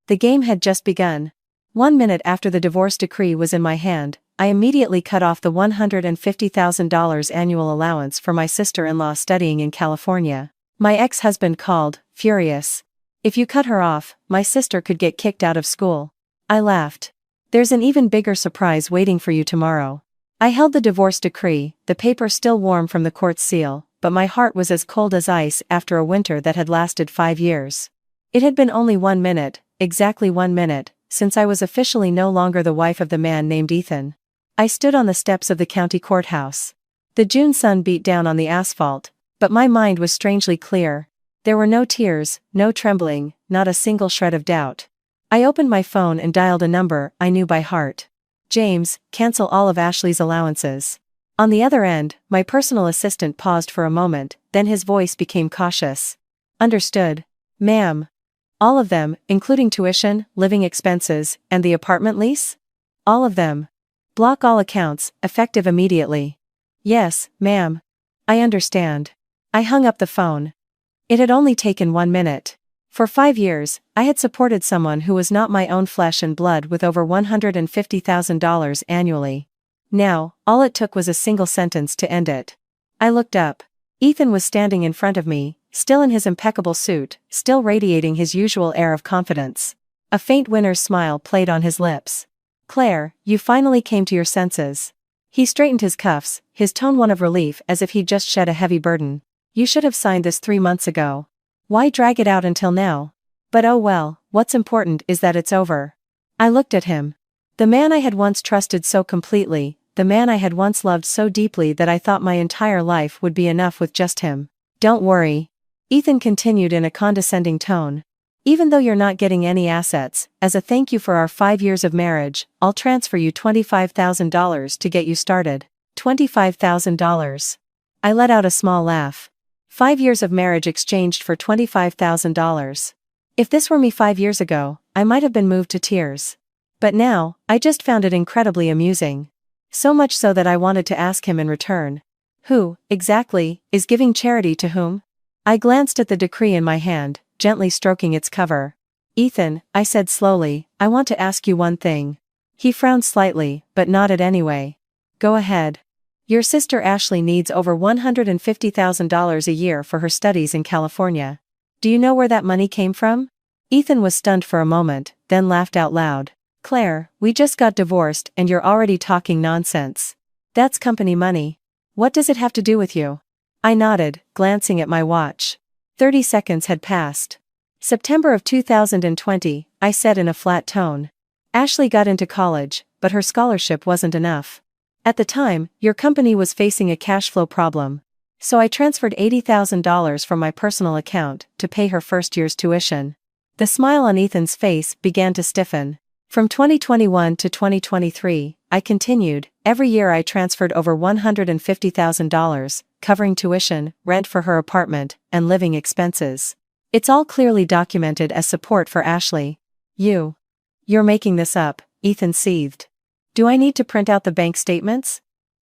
The game had just begun. 1 minute after the divorce decree was in my hand, I immediately cut off the $150,000 annual allowance for my sister-in-law studying in California. My ex-husband called, furious. If you cut her off, my sister could get kicked out of school. I laughed. There's an even bigger surprise waiting for you tomorrow. I held the divorce decree, the paper still warm from the court seal, but my heart was as cold as ice after a winter that had lasted 5 years. It had been only 1 minute, exactly 1 minute, since I was officially no longer the wife of the man named Ethan. I stood on the steps of the county courthouse. The June sun beat down on the asphalt, but my mind was strangely clear. There were no tears, no trembling, not a single shred of doubt. I opened my phone and dialed a number I knew by heart. James, cancel all of Ashley's allowances. On the other end, my personal assistant paused for a moment, then his voice became cautious. Understood. Ma'am. All of them, including tuition, living expenses, and the apartment lease? All of them. Block all accounts, effective immediately. Yes, ma'am. I understand. I hung up the phone. It had only taken 1 minute. For 5 years, I had supported someone who was not my own flesh and blood with over $150,000 annually. Now, all it took was a single sentence to end it. I looked up. Ethan was standing in front of me, still in his impeccable suit, still radiating his usual air of confidence. A faint winner's smile played on his lips. Claire, you finally came to your senses. He straightened his cuffs, his tone one of relief as if he'd just shed a heavy burden. You should have signed this 3 months ago. Why drag it out until now? But oh well, what's important is that it's over. I looked at him. The man I had once trusted so completely, the man I had once loved so deeply that I thought my entire life would be enough with just him. Don't worry. Ethan continued in a condescending tone. Even though you're not getting any assets, as a thank you for our 5 years of marriage, I'll transfer you $25,000 to get you started. $25,000. I let out a small laugh. 5 years of marriage exchanged for $25,000. If this were me 5 years ago, I might have been moved to tears. But now, I just found it incredibly amusing. So much so that I wanted to ask him in return. Who, exactly, is giving charity to whom? I glanced at the decree in my hand, gently stroking its cover. Ethan, I said slowly, I want to ask you one thing. He frowned slightly, but nodded anyway. Go ahead. Your sister Ashley needs over $150,000 a year for her studies in California. Do you know where that money came from? Ethan was stunned for a moment, then laughed out loud. Claire, we just got divorced and you're already talking nonsense. That's company money. What does it have to do with you? I nodded, glancing at my watch. 30 seconds had passed. September of 2020, I said in a flat tone. Ashley got into college, but her scholarship wasn't enough. At the time, your company was facing a cash flow problem. So I transferred $80,000 from my personal account to pay her first year's tuition. The smile on Ethan's face began to stiffen. From 2021 to 2023, I continued, every year I transferred over $150,000, covering tuition, rent for her apartment, and living expenses. It's all clearly documented as support for Ashley. You're making this up, Ethan seethed. Do I need to print out the bank statements?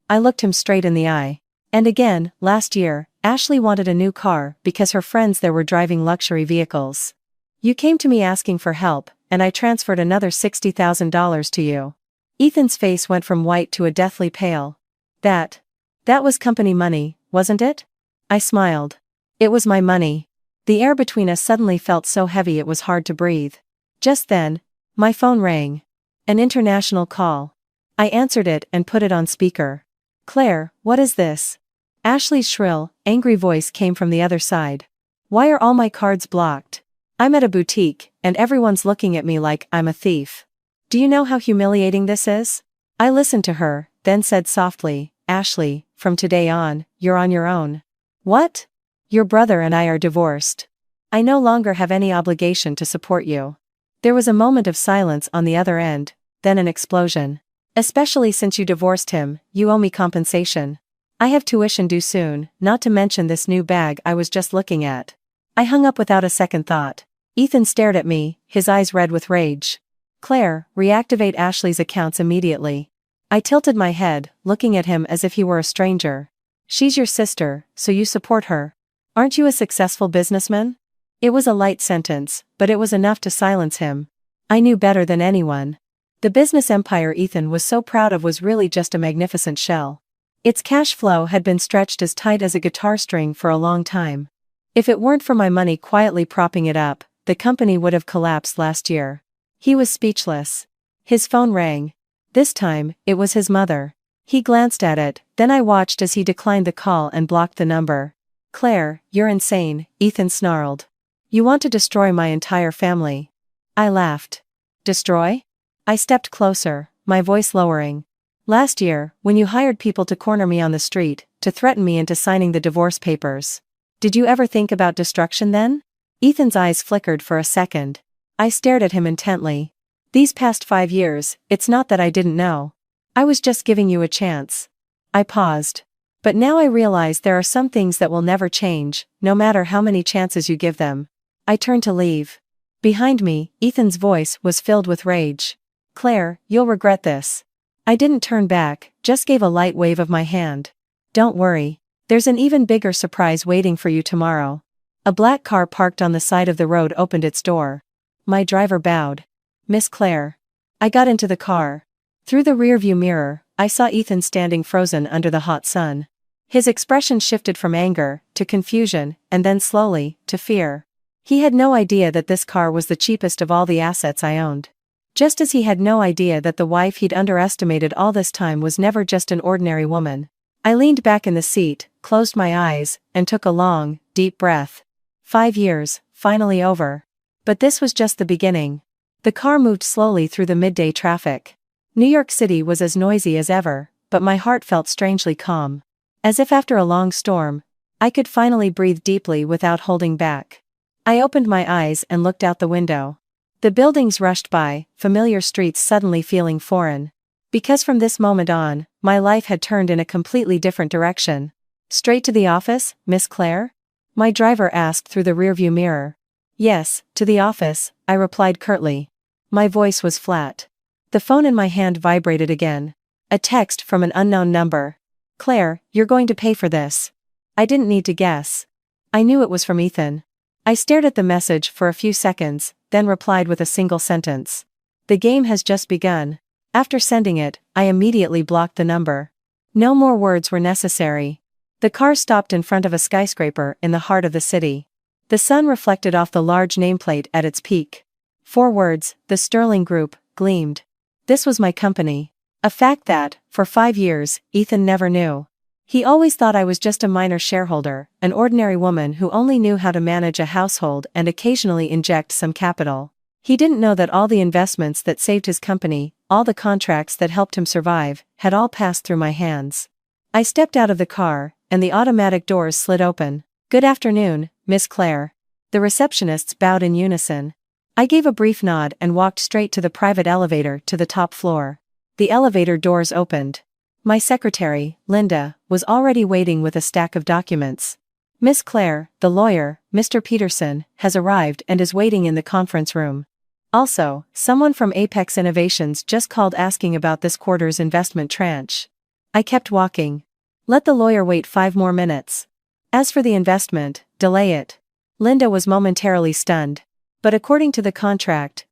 I looked him straight in the eye. And again, last year, Ashley wanted a new car because her friends there were driving luxury vehicles. You came to me asking for help, and I transferred another $60,000 to you. Ethan's face went from white to a deathly pale. That was company money, wasn't it? I smiled. It was my money. The air between us suddenly felt so heavy it was hard to breathe. Just then, my phone rang. An international call. I answered it and put it on speaker. Claire, what is this? Ashley's shrill, angry voice came from the other side. Why are all my cards blocked? I'm at a boutique, and everyone's looking at me like I'm a thief. Do you know how humiliating this is? I listened to her, then said softly, Ashley, from today on, you're on your own. What? Your brother and I are divorced. I no longer have any obligation to support you. There was a moment of silence on the other end, then an explosion. Especially since you divorced him, you owe me compensation. I have tuition due soon, not to mention this new bag I was just looking at. I hung up without a second thought. Ethan stared at me, his eyes red with rage. Claire, reactivate Ashley's accounts immediately. I tilted my head, looking at him as if he were a stranger. She's your sister, so you support her. Aren't you a successful businessman? It was a light sentence, but it was enough to silence him. I knew better than anyone. The business empire Ethan was so proud of was really just a magnificent shell. Its cash flow had been stretched as tight as a guitar string for a long time. If it weren't for my money quietly propping it up, the company would have collapsed last year. He was speechless. His phone rang. This time, it was his mother. He glanced at it, then I watched as he declined the call and blocked the number. "Claire, you're insane," Ethan snarled. "You want to destroy my entire family." I laughed. "Destroy?" I stepped closer, my voice lowering. "Last year, when you hired people to corner me on the street, to threaten me into signing the divorce papers. Did you ever think about destruction then?" Ethan's eyes flickered for a second. I stared at him intently. "These past 5 years, it's not that I didn't know. I was just giving you a chance." I paused. "But now I realize there are some things that will never change, no matter how many chances you give them." I turned to leave. Behind me, Ethan's voice was filled with rage. "Claire, you'll regret this." I didn't turn back, just gave a light wave of my hand. "Don't worry. There's an even bigger surprise waiting for you tomorrow." A black car parked on the side of the road opened its door. My driver bowed. "Miss Claire." I got into the car. Through the rearview mirror, I saw Ethan standing frozen under the hot sun. His expression shifted from anger, to confusion, and then slowly, to fear. He had no idea that this car was the cheapest of all the assets I owned. Just as he had no idea that the wife he'd underestimated all this time was never just an ordinary woman. I leaned back in the seat, closed my eyes, and took a long, deep breath. 5 years, finally over. But this was just the beginning. The car moved slowly through the midday traffic. New York City was as noisy as ever, but my heart felt strangely calm. As if after a long storm, I could finally breathe deeply without holding back. I opened my eyes and looked out the window. The buildings rushed by, familiar streets suddenly feeling foreign. Because from this moment on, my life had turned in a completely different direction. "Straight to the office, Miss Claire?" my driver asked through the rearview mirror. "Yes, to the office," I replied curtly. My voice was flat. The phone in my hand vibrated again. A text from an unknown number. "Claire, you're going to pay for this." I didn't need to guess. I knew it was from Ethan. I stared at the message for a few seconds, then replied with a single sentence. "The game has just begun." After sending it, I immediately blocked the number. No more words were necessary. The car stopped in front of a skyscraper in the heart of the city. The sun reflected off the large nameplate at its peak. 4 words, "The Sterling Group," gleamed. This was my company. A fact that, for 5 years, Ethan never knew. He always thought I was just a minor shareholder, an ordinary woman who only knew how to manage a household and occasionally inject some capital. He didn't know that all the investments that saved his company, all the contracts that helped him survive, had all passed through my hands. I stepped out of the car, and the automatic doors slid open. "Good afternoon, Miss Claire." The receptionists bowed in unison. I gave a brief nod and walked straight to the private elevator to the top floor. The elevator doors opened. My secretary, Linda, was already waiting with a stack of documents. "Miss Claire, the lawyer, Mr. Peterson, has arrived and is waiting in the conference room. Also, someone from Apex Innovations just called asking about this quarter's investment tranche." I kept walking. Let the lawyer wait 5 more minutes. As for the investment, delay it. Linda was momentarily stunned. "But according to the contract..."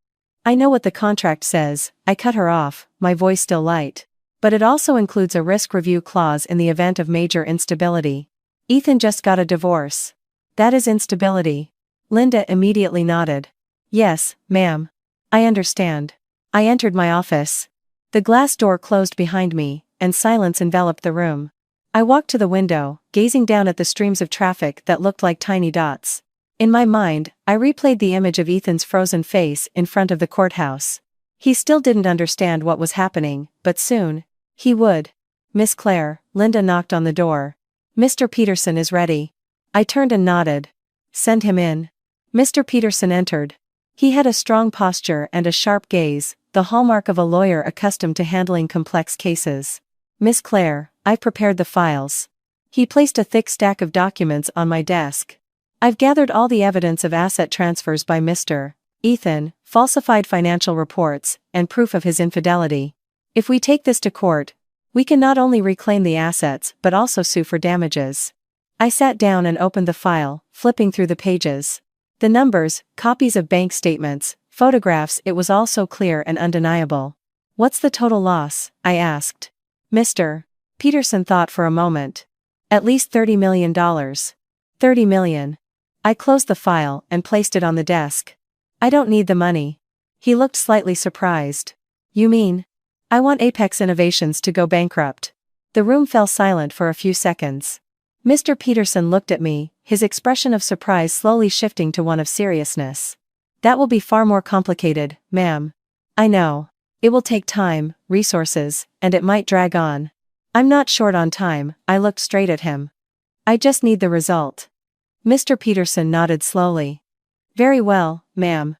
"I know what the contract says," I cut her off, my voice still light. "But it also includes a risk review clause in the event of major instability. Ethan just got a divorce. That is instability." Linda immediately nodded. "Yes, ma'am. I understand." I entered my office. The glass door closed behind me, and silence enveloped the room. I walked to the window, gazing down at the streams of traffic that looked like tiny dots. In my mind, I replayed the image of Ethan's frozen face in front of the courthouse. He still didn't understand what was happening, but soon, he would. "Miss Claire," Linda knocked on the door. "Mr. Peterson is ready." I turned and nodded. "Send him in." Mr. Peterson entered. He had a strong posture and a sharp gaze, the hallmark of a lawyer accustomed to handling complex cases. "Miss Claire, I've prepared the files." He placed a thick stack of documents on my desk. "I've gathered all the evidence of asset transfers by Mr. Ethan, falsified financial reports, and proof of his infidelity. If we take this to court, we can not only reclaim the assets but also sue for damages." I sat down and opened the file, flipping through the pages. The numbers, copies of bank statements, Photographs, it was all so clear and undeniable. What's the total loss? I asked. Mr. Peterson thought for a moment. At least $30 million. $30 million. I closed the file and placed it on the desk. I don't need the money. He looked slightly surprised. You mean? I want Apex Innovations to go bankrupt. The room fell silent for a few seconds. Mr. Peterson looked at me, his expression of surprise slowly shifting to one of seriousness. That will be far more complicated, ma'am. I know. It will take time, resources, and it might drag on. I'm not short on time. I looked straight at him. I just need the result. Mr. Peterson nodded slowly. Very well, ma'am.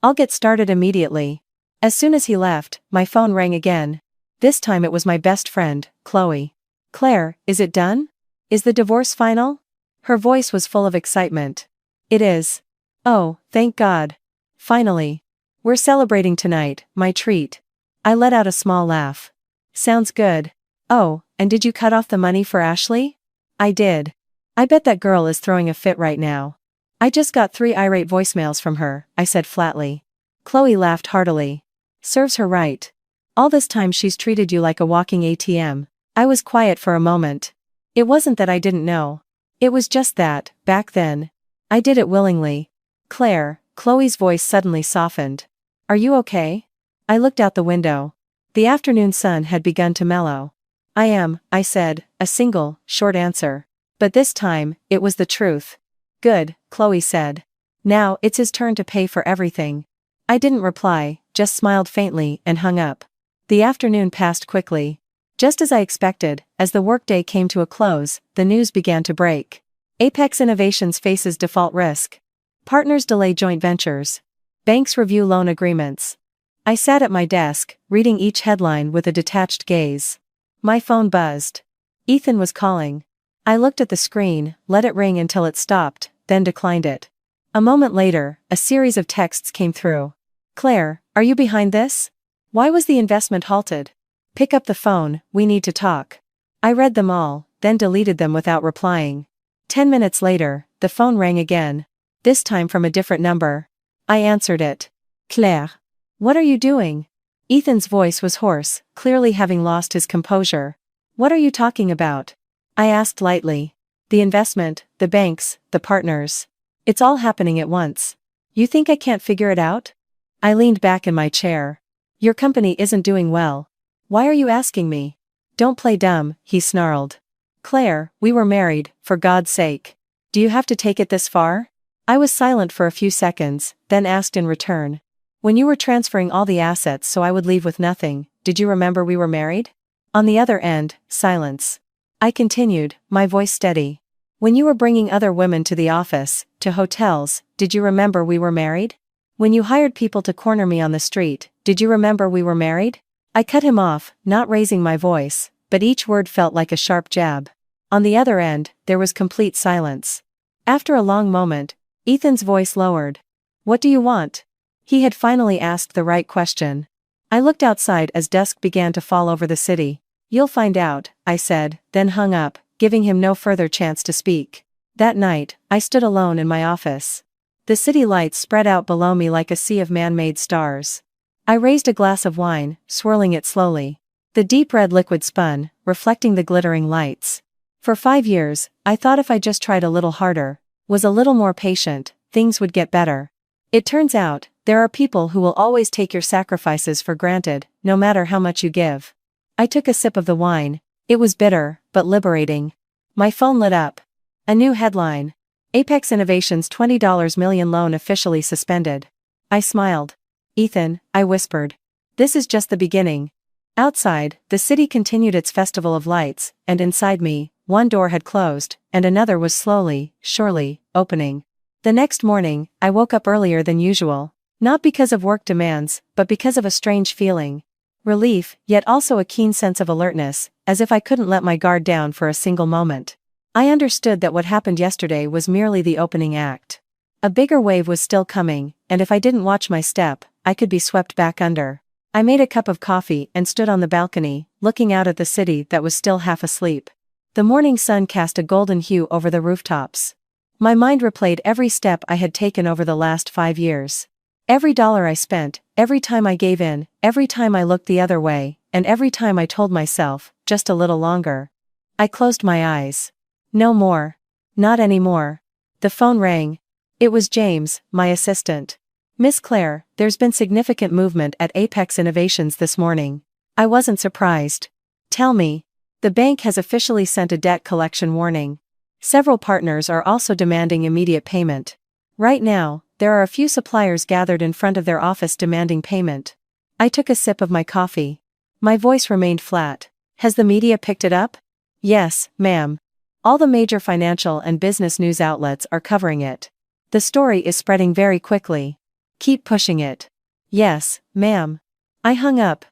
I'll get started immediately. As soon as he left, my phone rang again. This time it was my best friend, Chloe. Claire, is it done? Is the divorce final? Her voice was full of excitement. It is. Oh, thank God. Finally. We're celebrating tonight, my treat. I let out a small laugh. Sounds good. Oh, and did you cut off the money for Ashley? I did. I bet that girl is throwing a fit right now. I just got 3 irate voicemails from her, I said flatly. Chloe laughed heartily. Serves her right. All this time she's treated you like a walking ATM. I was quiet for a moment. It wasn't that I didn't know. It was just that, back then, I did it willingly. Claire, Chloe's voice suddenly softened. Are you okay? I looked out the window. The afternoon sun had begun to mellow. I am, I said, a single, short answer. But this time, it was the truth. Good, Chloe said. Now, it's his turn to pay for everything. I didn't reply, just smiled faintly and hung up. The afternoon passed quickly. Just as I expected, as the workday came to a close, the news began to break. Apex Innovations faces default risk. Partners delay joint ventures. Banks review loan agreements. I sat at my desk, reading each headline with a detached gaze. My phone buzzed. Ethan was calling. I looked at the screen, let it ring until it stopped, then declined it. A moment later, a series of texts came through. Claire, are you behind this? Why was the investment halted? Pick up the phone, we need to talk. I read them all, then deleted them without replying. 10 minutes later, the phone rang again. This time from a different number. I answered it. Claire. What are you doing? Ethan's voice was hoarse, clearly having lost his composure. What are you talking about? I asked lightly. The investment, the banks, the partners. It's all happening at once. You think I can't figure it out? I leaned back in my chair. Your company isn't doing well. Why are you asking me? Don't play dumb, he snarled. Claire, we were married, for God's sake. Do you have to take it this far? I was silent for a few seconds, then asked in return. When you were transferring all the assets so I would leave with nothing, did you remember we were married? On the other end, silence. I continued, my voice steady. When you were bringing other women to the office, to hotels, did you remember we were married? When you hired people to corner me on the street, did you remember we were married? I cut him off, not raising my voice, but each word felt like a sharp jab. On the other end, there was complete silence. After a long moment, Ethan's voice lowered. What do you want? He had finally asked the right question. I looked outside as dusk began to fall over the city. You'll find out, I said, then hung up, giving him no further chance to speak. That night, I stood alone in my office. The city lights spread out below me like a sea of man-made stars. I raised a glass of wine, swirling it slowly. The deep red liquid spun, reflecting the glittering lights. For 5 years, I thought if I just tried a little harder, was a little more patient, things would get better. It turns out, there are people who will always take your sacrifices for granted, no matter how much you give. I took a sip of the wine. It was bitter, but liberating. My phone lit up. A new headline. Apex Innovations $20 million loan officially suspended. I smiled. Ethan, I whispered. This is just the beginning. Outside, the city continued its festival of lights, and inside me, one door had closed, and another was slowly, surely, opening. The next morning, I woke up earlier than usual. Not because of work demands, but because of a strange feeling. Relief, yet also a keen sense of alertness, as if I couldn't let my guard down for a single moment. I understood that what happened yesterday was merely the opening act. A bigger wave was still coming, and if I didn't watch my step, I could be swept back under. I made a cup of coffee and stood on the balcony, looking out at the city that was still half asleep. The morning sun cast a golden hue over the rooftops. My mind replayed every step I had taken over the last 5 years. Every dollar I spent, every time I gave in, every time I looked the other way, and every time I told myself, just a little longer. I closed my eyes. No more. Not anymore. The phone rang. It was James, my assistant. Miss Claire, there's been significant movement at Apex Innovations this morning. I wasn't surprised. Tell me. The bank has officially sent a debt collection warning. Several partners are also demanding immediate payment. Right now, there are a few suppliers gathered in front of their office demanding payment. I took a sip of my coffee. My voice remained flat. Has the media picked it up? Yes, ma'am. All the major financial and business news outlets are covering it. The story is spreading very quickly. Keep pushing it. Yes, ma'am. I hung up.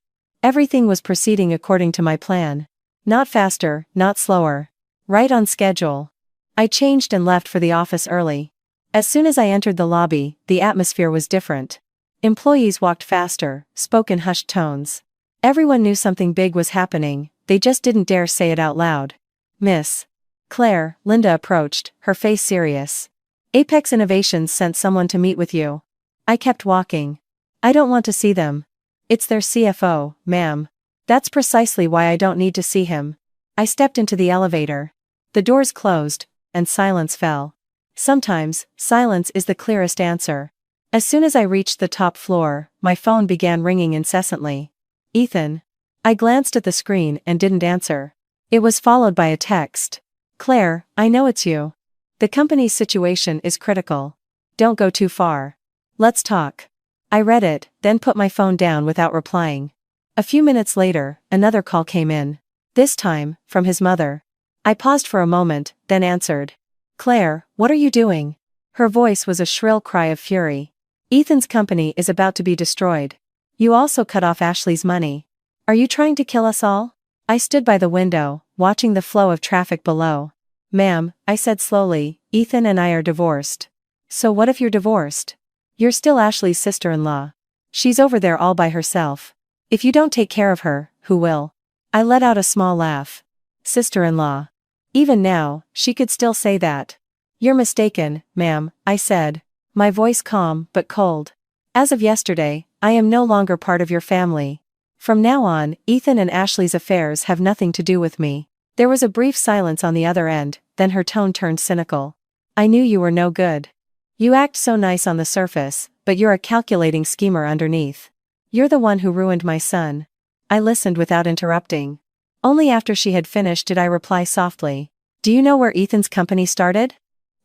Everything was proceeding according to my plan. Not faster, not slower. Right on schedule. I changed and left for the office early. As soon as I entered the lobby, the atmosphere was different. Employees walked faster, spoke in hushed tones. Everyone knew something big was happening, they just didn't dare say it out loud. Miss Claire, Linda approached, her face serious. Apex Innovations sent someone to meet with you. I kept walking. I don't want to see them. It's their CFO, ma'am. That's precisely why I don't need to see him. I stepped into the elevator. The doors closed, and silence fell. Sometimes, silence is the clearest answer. As soon as I reached the top floor, my phone began ringing incessantly. Ethan. I glanced at the screen and didn't answer. It was followed by a text. Claire, I know it's you. The company's situation is critical. Don't go too far. Let's talk. I read it, then put my phone down without replying. A few minutes later, another call came in. This time, from his mother. I paused for a moment, then answered. Claire, what are you doing? Her voice was a shrill cry of fury. Ethan's company is about to be destroyed. You also cut off Ashley's money. Are you trying to kill us all? I stood by the window, watching the flow of traffic below. Ma'am, I said slowly, Ethan and I are divorced. So what if you're divorced? You're still Ashley's sister-in-law. She's over there all by herself. If you don't take care of her, who will? I let out a small laugh. Sister-in-law. Even now, she could still say that. You're mistaken, ma'am, I said. My voice calm but cold. As of yesterday, I am no longer part of your family. From now on, Ethan and Ashley's affairs have nothing to do with me. There was a brief silence on the other end, then her tone turned cynical. I knew you were no good. You act so nice on the surface, but you're a calculating schemer underneath. You're the one who ruined my son. I listened without interrupting. Only after she had finished did I reply softly. Do you know where Ethan's company started?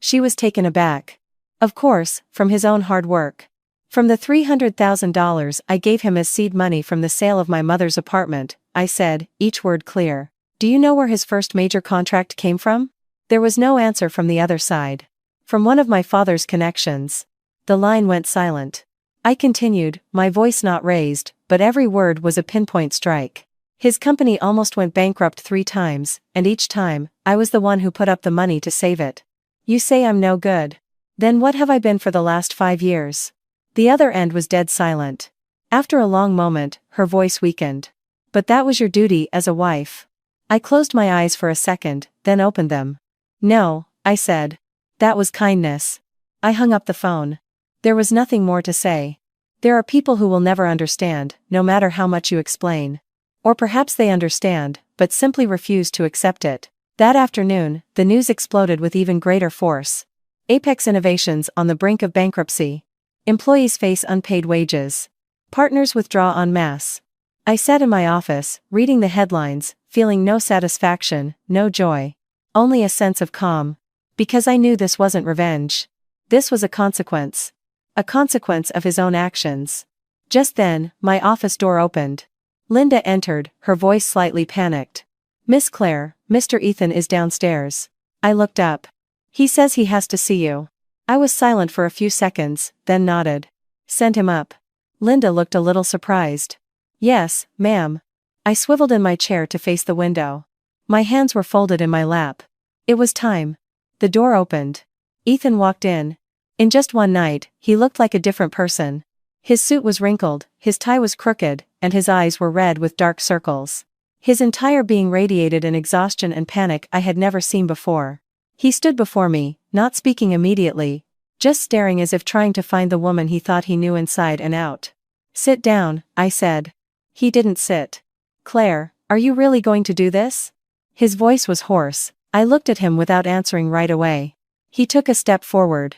She was taken aback. Of course, from his own hard work. From the $300,000 I gave him as seed money from the sale of my mother's apartment, I said, each word clear. Do you know where his first major contract came from? There was no answer from the other side. From one of my father's connections. The line went silent. I continued, my voice not raised, but every word was a pinpoint strike. His company almost went bankrupt 3 times, and each time, I was the one who put up the money to save it. You say I'm no good. Then what have I been for the last 5 years? The other end was dead silent. After a long moment, her voice weakened. But that was your duty as a wife. I closed my eyes for a second, then opened them. No, I said. That was kindness. I hung up the phone. There was nothing more to say. There are people who will never understand, no matter how much you explain. Or perhaps they understand, but simply refuse to accept it. That afternoon, the news exploded with even greater force. Apex Innovations on the brink of bankruptcy. Employees face unpaid wages. Partners withdraw en masse. I sat in my office, reading the headlines, feeling no satisfaction, no joy. Only a sense of calm. Because I knew this wasn't revenge. This was a consequence. A consequence of his own actions. Just then, my office door opened. Linda entered, her voice slightly panicked. Miss Claire, Mr. Ethan is downstairs. I looked up. He says he has to see you. I was silent for a few seconds, then nodded. Send him up. Linda looked a little surprised. Yes, ma'am. I swiveled in my chair to face the window. My hands were folded in my lap. It was time. The door opened. Ethan walked in. In just one night, he looked like a different person. His suit was wrinkled, his tie was crooked, and his eyes were red with dark circles. His entire being radiated an exhaustion and panic I had never seen before. He stood before me, not speaking immediately, just staring as if trying to find the woman he thought he knew inside and out. "Sit down," I said. He didn't sit. "Claire, are you really going to do this?" His voice was hoarse. I looked at him without answering right away. He took a step forward.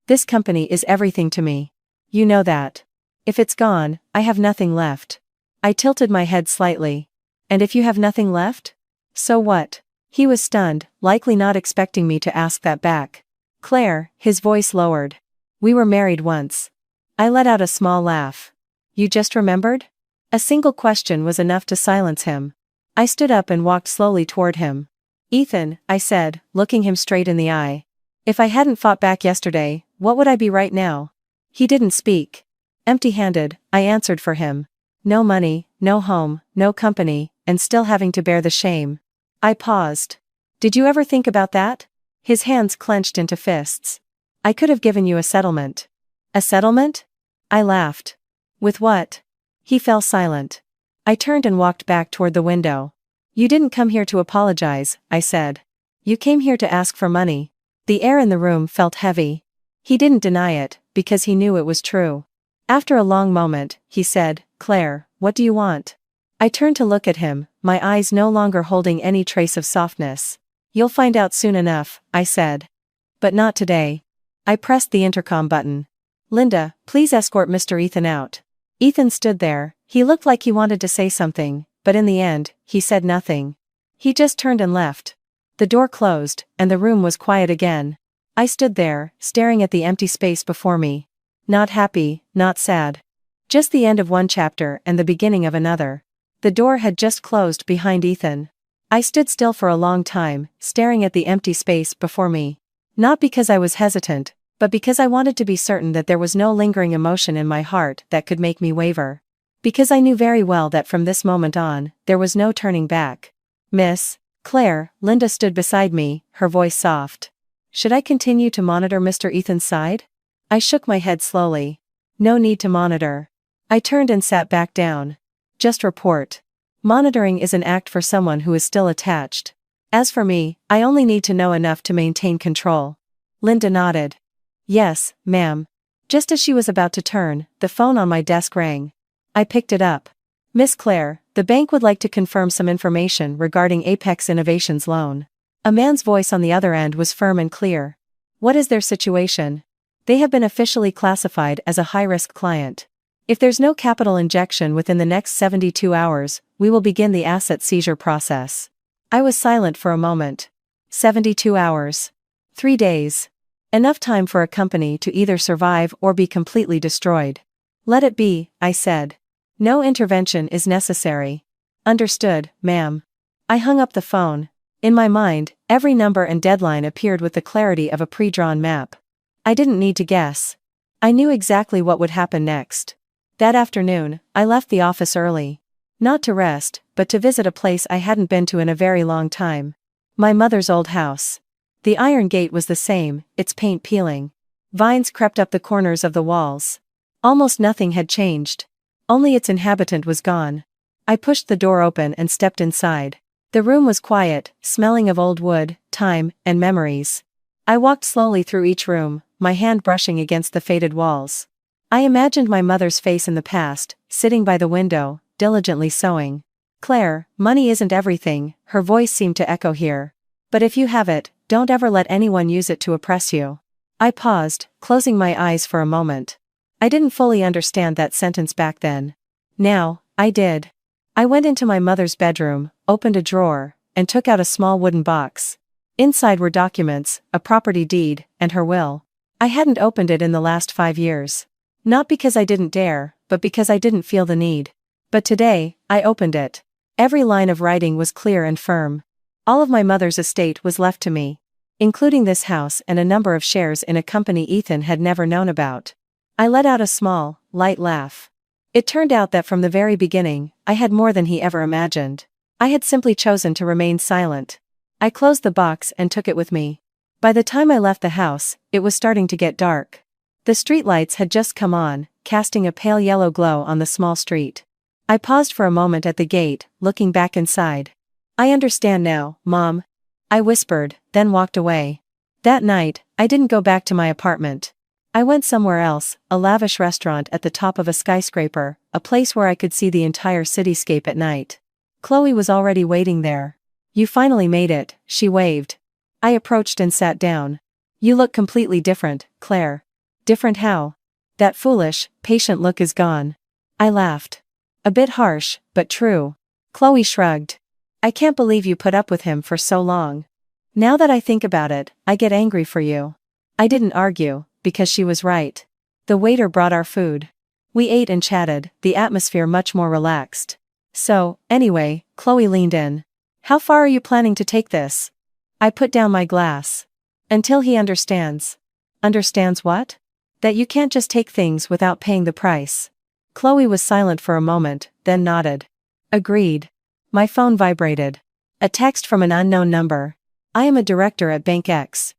"This company is everything to me. You know that. If it's gone, I have nothing left." I tilted my head slightly. "And if you have nothing left? So what?" He was stunned, likely not expecting me to ask that back. "Claire," his voice lowered. "We were married once." I let out a small laugh. "You just remembered?" A single question was enough to silence him. I stood up and walked slowly toward him. "Ethan," I said, looking him straight in the eye. "If I hadn't fought back yesterday, what would I be right now?" He didn't speak. "Empty-handed," I answered for him. "No money, no home, no company, and still having to bear the shame." I paused. "Did you ever think about that?" His hands clenched into fists. "I could have given you a settlement." "A settlement?" I laughed. "With what?" He fell silent. I turned and walked back toward the window. "You didn't come here to apologize," I said. "You came here to ask for money." The air in the room felt heavy. He didn't deny it, because he knew it was true. After a long moment, he said, "Claire, what do you want?" I turned to look at him, my eyes no longer holding any trace of softness. "You'll find out soon enough," I said. "But not today." I pressed the intercom button. "Linda, please escort Mr. Ethan out." Ethan stood there. He looked like he wanted to say something, but in the end, he said nothing. He just turned and left. The door closed, and the room was quiet again. I stood there, staring at the empty space before me. Not happy, not sad. Just the end of one chapter and the beginning of another. The door had just closed behind Ethan. I stood still for a long time, staring at the empty space before me. Not because I was hesitant, but because I wanted to be certain that there was no lingering emotion in my heart that could make me waver. Because I knew very well that from this moment on, there was no turning back. "Miss Claire," Linda stood beside me, her voice soft. "Should I continue to monitor Mr. Ethan's side?" I shook my head slowly. "No need to monitor." I turned and sat back down. "Just report. Monitoring is an act for someone who is still attached. As for me, I only need to know enough to maintain control." Linda nodded. "Yes, ma'am." Just as she was about to turn, the phone on my desk rang. I picked it up. "Miss Claire, the bank would like to confirm some information regarding Apex Innovations loan." A man's voice on the other end was firm and clear. "What is their situation?" "They have been officially classified as a high-risk client. If there's no capital injection within the next 72 hours, we will begin the asset seizure process." I was silent for a moment. 72 hours. 3 days. Enough time for a company to either survive or be completely destroyed. "Let it be," I said. "No intervention is necessary." "Understood, ma'am." I hung up the phone. In my mind, every number and deadline appeared with the clarity of a pre-drawn map. I didn't need to guess. I knew exactly what would happen next. That afternoon, I left the office early. Not to rest, but to visit a place I hadn't been to in a very long time. My mother's old house. The iron gate was the same, its paint peeling. Vines crept up the corners of the walls. Almost nothing had changed. Only its inhabitant was gone. I pushed the door open and stepped inside. The room was quiet, smelling of old wood, time, and memories. I walked slowly through each room, my hand brushing against the faded walls. I imagined my mother's face in the past, sitting by the window, diligently sewing. "Claire, money isn't everything," her voice seemed to echo here. "But if you have it, don't ever let anyone use it to oppress you." I paused, closing my eyes for a moment. I didn't fully understand that sentence back then. Now, I did. I went into my mother's bedroom, opened a drawer, and took out a small wooden box. Inside were documents, a property deed, and her will. I hadn't opened it in the last 5 years. Not because I didn't dare, but because I didn't feel the need. But today, I opened it. Every line of writing was clear and firm. All of my mother's estate was left to me, including this house and a number of shares in a company Ethan had never known about. I let out a small, light laugh. It turned out that from the very beginning, I had more than he ever imagined. I had simply chosen to remain silent. I closed the box and took it with me. By the time I left the house, it was starting to get dark. The streetlights had just come on, casting a pale yellow glow on the small street. I paused for a moment at the gate, looking back inside. "I understand now, Mom," I whispered, then walked away. That night, I didn't go back to my apartment. I went somewhere else, a lavish restaurant at the top of a skyscraper, a place where I could see the entire cityscape at night. Chloe was already waiting there. You finally made it, she waved. I approached and sat down. You look completely different, Claire. Different how? That foolish, patient look is gone. I laughed. A bit harsh, but true. Chloe shrugged. I can't believe you put up with him for so long. Now that I think about it, I get angry for you. I didn't argue, because she was right. The waiter brought our food. We ate and chatted, the atmosphere much more relaxed. So, anyway, Chloe leaned in. How far are you planning to take this? I put down my glass. Until he understands. Understands what? That you can't just take things without paying the price. Chloe was silent for a moment, then nodded. Agreed. My phone vibrated. A text from an unknown number. I am a director at Bank X.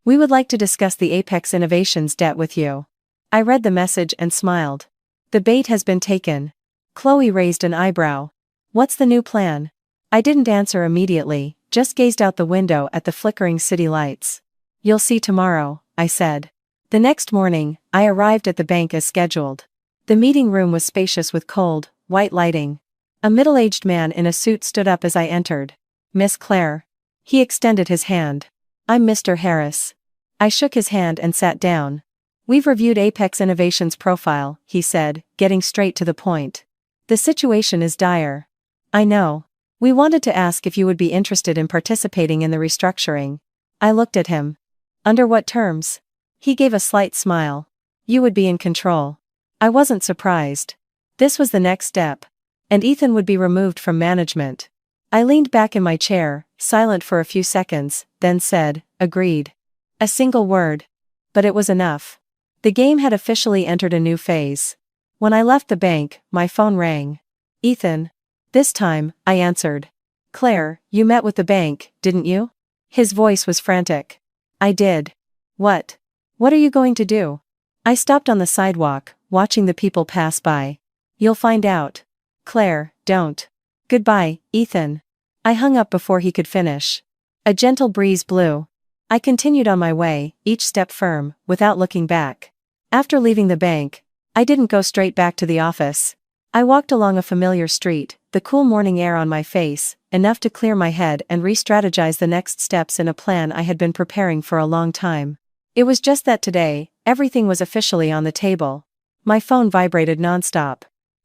We would like to discuss the Apex Innovations debt with you. I read the message and smiled. The bait has been taken. Chloe raised an eyebrow. What's the new plan? I didn't answer immediately, just gazed out the window at the flickering city lights. You'll see tomorrow, I said. The next morning, I arrived at the bank as scheduled. The meeting room was spacious with cold, white lighting. A middle-aged man in a suit stood up as I entered. Miss Claire. He extended his hand. I'm Mr. Harris. I shook his hand and sat down. We've reviewed Apex Innovations' profile, he said, getting straight to the point. The situation is dire. I know. We wanted to ask if you would be interested in participating in the restructuring. I looked at him. Under what terms? He gave a slight smile. You would be in control. I wasn't surprised. This was the next step. And Ethan would be removed from management. I leaned back in my chair, silent for a few seconds, then said, agreed. A single word. But it was enough. The game had officially entered a new phase. When I left the bank, my phone rang. Ethan. This time, I answered. Claire, you met with the bank, didn't you? His voice was frantic. I did. What? What are you going to do? I stopped on the sidewalk, watching the people pass by. You'll find out. Claire, don't. Goodbye, Ethan. I hung up before he could finish. A gentle breeze blew. I continued on my way, each step firm, without looking back. After leaving the bank, I didn't go straight back to the office. I walked along a familiar street, the cool morning air on my face, enough to clear my head and re-strategize the next steps in a plan I had been preparing for a long time. It was just that today, everything was officially on the table. My phone vibrated nonstop.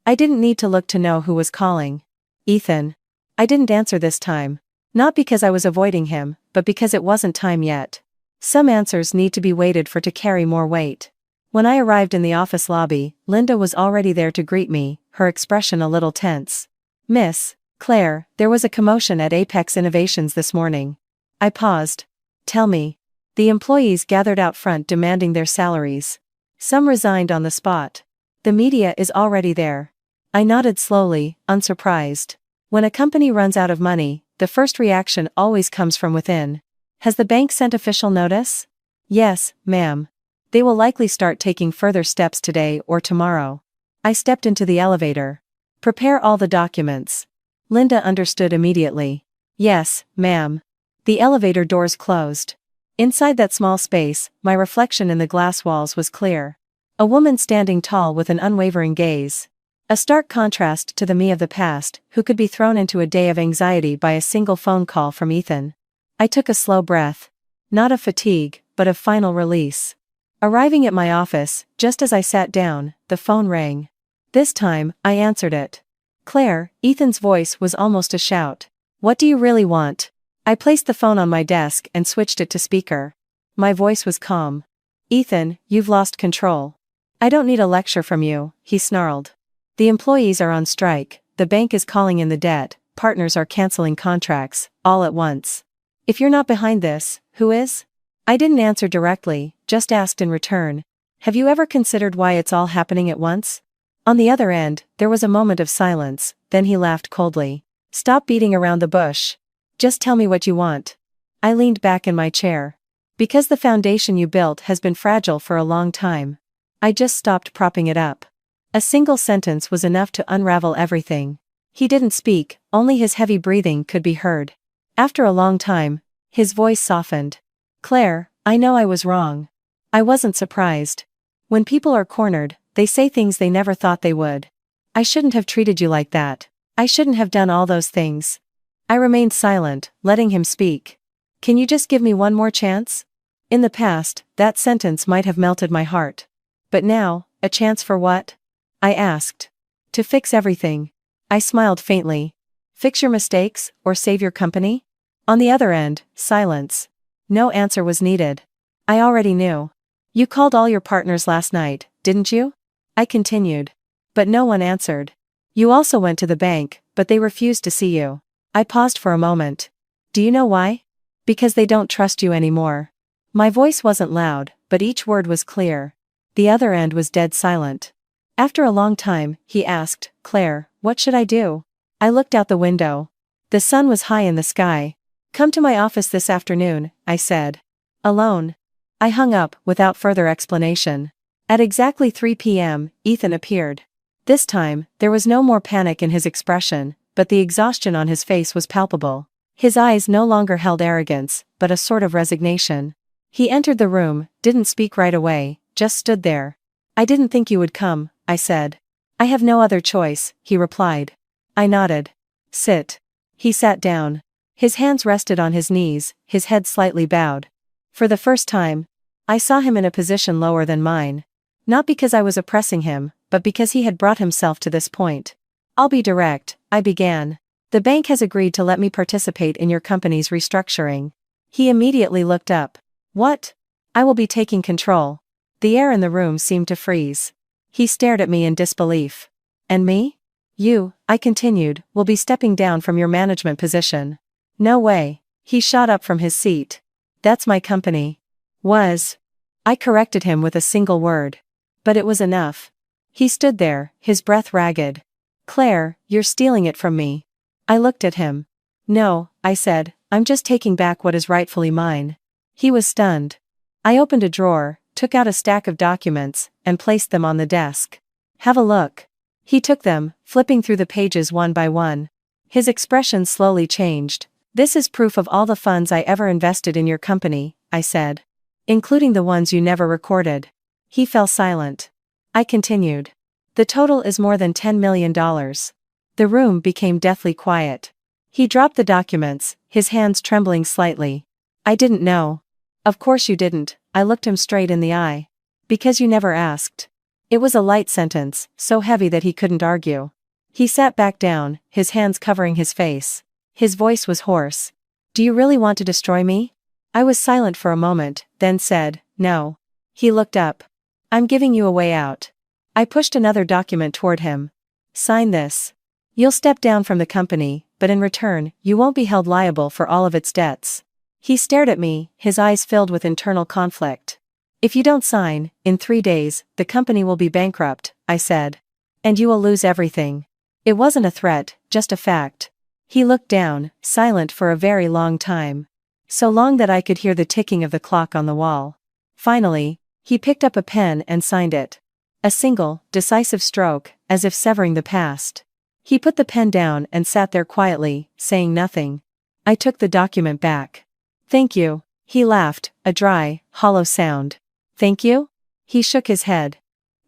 I didn't need to look to know who was calling. Ethan. I didn't answer this time. Not because I was avoiding him, but because it wasn't time yet. Some answers need to be waited for to carry more weight. When I arrived in the office lobby, Linda was already there to greet me, her expression a little tense. Miss Claire, there was a commotion at Apex Innovations this morning. I paused. Tell me. The employees gathered out front demanding their salaries. Some resigned on the spot. The media is already there. I nodded slowly, unsurprised. When a company runs out of money, the first reaction always comes from within. Has the bank sent official notice? Yes, ma'am. They will likely start taking further steps today or tomorrow. I stepped into the elevator. Prepare all the documents. Linda understood immediately. Yes, ma'am. The elevator doors closed. Inside that small space, my reflection in the glass walls was clear. A woman standing tall with an unwavering gaze. A stark contrast to the me of the past, who could be thrown into a day of anxiety by a single phone call from Ethan. I took a slow breath. Not of fatigue, but of final release. Arriving at my office, just as I sat down, the phone rang. This time, I answered it. Claire, Ethan's voice was almost a shout. What do you really want? I placed the phone on my desk and switched it to speaker. My voice was calm. Ethan, you've lost control. I don't need a lecture from you, he snarled. The employees are on strike, the bank is calling in the debt, partners are canceling contracts, all at once. If you're not behind this, who is? I didn't answer directly, just asked in return. Have you ever considered why it's all happening at once? On the other end, there was a moment of silence, then he laughed coldly. Stop beating around the bush. Just tell me what you want. I leaned back in my chair. Because the foundation you built has been fragile for a long time. I just stopped propping it up. A single sentence was enough to unravel everything. He didn't speak, only his heavy breathing could be heard. After a long time, his voice softened. Claire, I know I was wrong. I wasn't surprised. When people are cornered, they say things they never thought they would. I shouldn't have treated you like that. I shouldn't have done all those things. I remained silent, letting him speak. Can you just give me one more chance? In the past, that sentence might have melted my heart. But now, a chance for what? I asked. To fix everything. I smiled faintly. Fix your mistakes, or save your company? On the other end, silence. No answer was needed. I already knew. You called all your partners last night, didn't you? I continued. But no one answered. You also went to the bank, but they refused to see you. I paused for a moment. Do you know why? Because they don't trust you anymore. My voice wasn't loud, but each word was clear. The other end was dead silent. After a long time, he asked, Claire, what should I do? I looked out the window. The sun was high in the sky. Come to my office this afternoon, I said. Alone. I hung up, without further explanation. At exactly 3 p.m., Ethan appeared. This time, there was no more panic in his expression, but the exhaustion on his face was palpable. His eyes no longer held arrogance, but a sort of resignation. He entered the room, didn't speak right away, just stood there. I didn't think you would come, I said. I have no other choice, he replied. I nodded. Sit. He sat down. His hands rested on his knees, his head slightly bowed. For the first time, I saw him in a position lower than mine. Not because I was oppressing him, but because he had brought himself to this point. I'll be direct, I began. The bank has agreed to let me participate in your company's restructuring. He immediately looked up. What? I will be taking control. The air in the room seemed to freeze. He stared at me in disbelief. And me? You, I continued, will be stepping down from your management position. No way. He shot up from his seat. That's my company. Was. I corrected him with a single word. But it was enough. He stood there, his breath ragged. Claire, you're stealing it from me. I looked at him. No, I said, I'm just taking back what is rightfully mine. He was stunned. I opened a drawer, took out a stack of documents, and placed them on the desk. Have a look. He took them, flipping through the pages one by one. His expression slowly changed. This is proof of all the funds I ever invested in your company, I said. Including the ones you never recorded. He fell silent. I continued. The total is more than $10 million. The room became deathly quiet. He dropped the documents, his hands trembling slightly. I didn't know. Of course you didn't, I looked him straight in the eye. Because you never asked. It was a light sentence, so heavy that he couldn't argue. He sat back down, his hands covering his face. His voice was hoarse. Do you really want to destroy me? I was silent for a moment, then said, no. He looked up. I'm giving you a way out. I pushed another document toward him. Sign this. You'll step down from the company, but in return, you won't be held liable for all of its debts. He stared at me, his eyes filled with internal conflict. If you don't sign, in 3 days, the company will be bankrupt, I said. And you will lose everything. It wasn't a threat, just a fact. He looked down, silent for a very long time. So long that I could hear the ticking of the clock on the wall. Finally, he picked up a pen and signed it. A single, decisive stroke, as if severing the past. He put the pen down and sat there quietly, saying nothing. I took the document back. Thank you, he laughed, a dry, hollow sound. Thank you? He shook his head.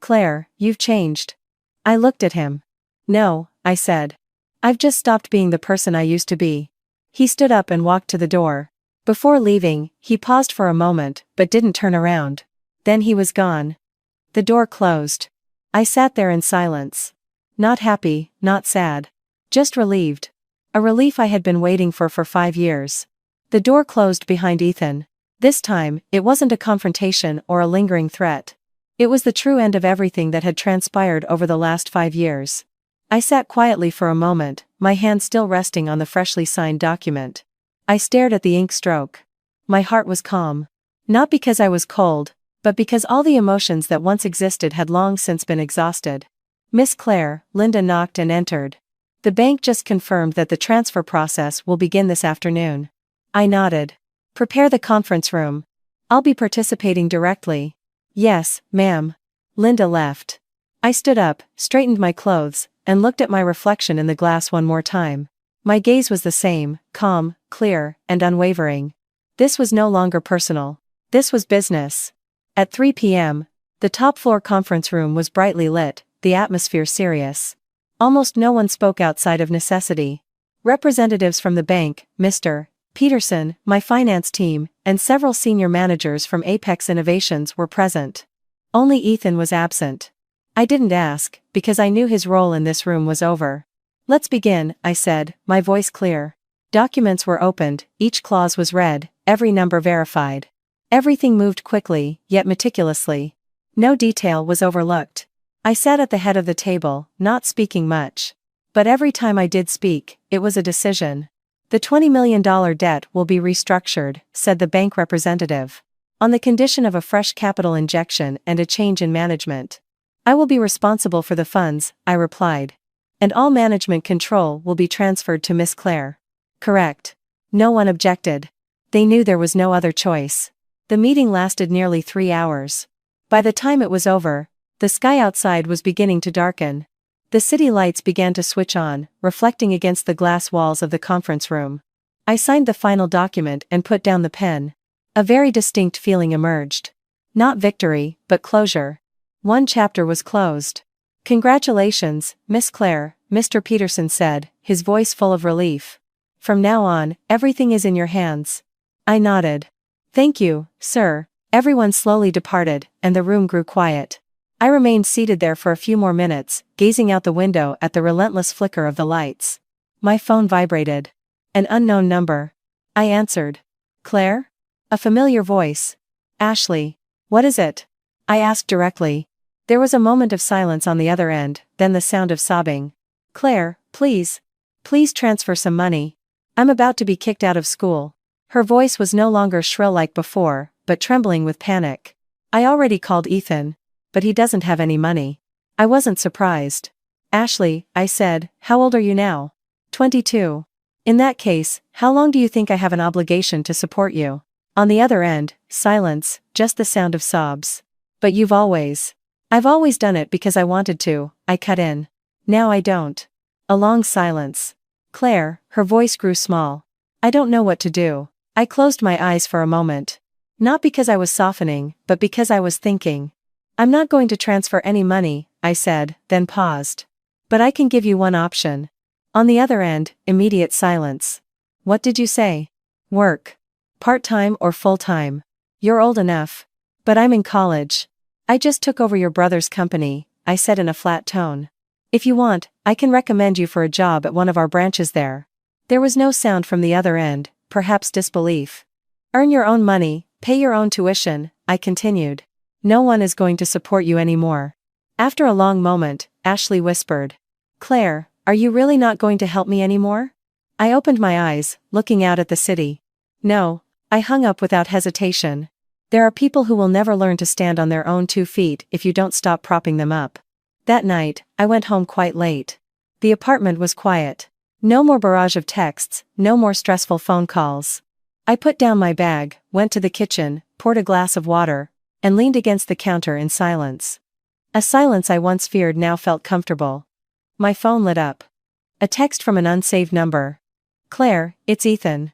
Claire, you've changed. I looked at him. No, I said. I've just stopped being the person I used to be. He stood up and walked to the door. Before leaving, he paused for a moment, but didn't turn around. Then he was gone. The door closed. I sat there in silence. Not happy, not sad. Just relieved. A relief I had been waiting for 5 years. The door closed behind Ethan. This time, it wasn't a confrontation or a lingering threat. It was the true end of everything that had transpired over the last 5 years. I sat quietly for a moment, my hand still resting on the freshly signed document. I stared at the ink stroke. My heart was calm. Not because I was cold, but because all the emotions that once existed had long since been exhausted. Miss Claire, Linda knocked and entered. The bank just confirmed that the transfer process will begin this afternoon. I nodded. Prepare the conference room. I'll be participating directly. Yes, ma'am. Linda left. I stood up, straightened my clothes, and looked at my reflection in the glass one more time. My gaze was the same, calm, clear, and unwavering. This was no longer personal. This was business. At 3 p.m., The top-floor conference room was brightly lit, the atmosphere serious. Almost no one spoke outside of necessity. Representatives from the bank, Mr. Peterson, my finance team, and several senior managers from Apex Innovations were present. Only Ethan was absent. I didn't ask, because I knew his role in this room was over. "Let's begin," I said, my voice clear. Documents were opened, each clause was read, every number verified. Everything moved quickly, yet meticulously. No detail was overlooked. I sat at the head of the table, not speaking much. But every time I did speak, it was a decision. "The $20 million debt will be restructured," said the bank representative. "On the condition of a fresh capital injection and a change in management." "I will be responsible for the funds," I replied. "And all management control will be transferred to Miss Claire." "Correct." No one objected. They knew there was no other choice. The meeting lasted nearly 3 hours. By the time it was over, the sky outside was beginning to darken. The city lights began to switch on, reflecting against the glass walls of the conference room. I signed the final document and put down the pen. A very distinct feeling emerged. Not victory, but closure. One chapter was closed. "Congratulations, Miss Claire," Mr. Peterson said, his voice full of relief. "From now on, everything is in your hands." I nodded. "Thank you, sir." Everyone slowly departed, and the room grew quiet. I remained seated there for a few more minutes, gazing out the window at the relentless flicker of the lights. My phone vibrated. An unknown number. I answered. "Claire?" A familiar voice. "Ashley. What is it?" I asked directly. There was a moment of silence on the other end, then the sound of sobbing. "Claire, please. Please transfer some money. I'm about to be kicked out of school." Her voice was no longer shrill like before, but trembling with panic. "I already called Ethan. But he doesn't have any money." I wasn't surprised. "Ashley," I said, "how old are you now?" 22. "In that case, how long do you think I have an obligation to support you?" On the other end, silence, just the sound of sobs. "But you've always." "I've always done it because I wanted to," I cut in. "Now I don't." A long silence. "Claire," her voice grew small. "I don't know what to do." I closed my eyes for a moment. Not because I was softening, but because I was thinking. "I'm not going to transfer any money," I said, then paused. "But I can give you one option." On the other end, immediate silence. "What did you say?" "Work. Part-time or full-time. You're old enough." "But I'm in college." "I just took over your brother's company," I said in a flat tone. "If you want, I can recommend you for a job at one of our branches there." There was no sound from the other end, perhaps disbelief. "Earn your own money, pay your own tuition," I continued. "No one is going to support you anymore." After a long moment, Ashley whispered. "Claire, are you really not going to help me anymore?" I opened my eyes, looking out at the city. "No," I hung up without hesitation. "There are people who will never learn to stand on their own 2 feet if you don't stop propping them up." That night, I went home quite late. The apartment was quiet. No more barrage of texts, no more stressful phone calls. I put down my bag, went to the kitchen, poured a glass of water, and leaned against the counter in silence. A silence I once feared now felt comfortable. My phone lit up. A text from an unsaved number. "Claire, it's Ethan."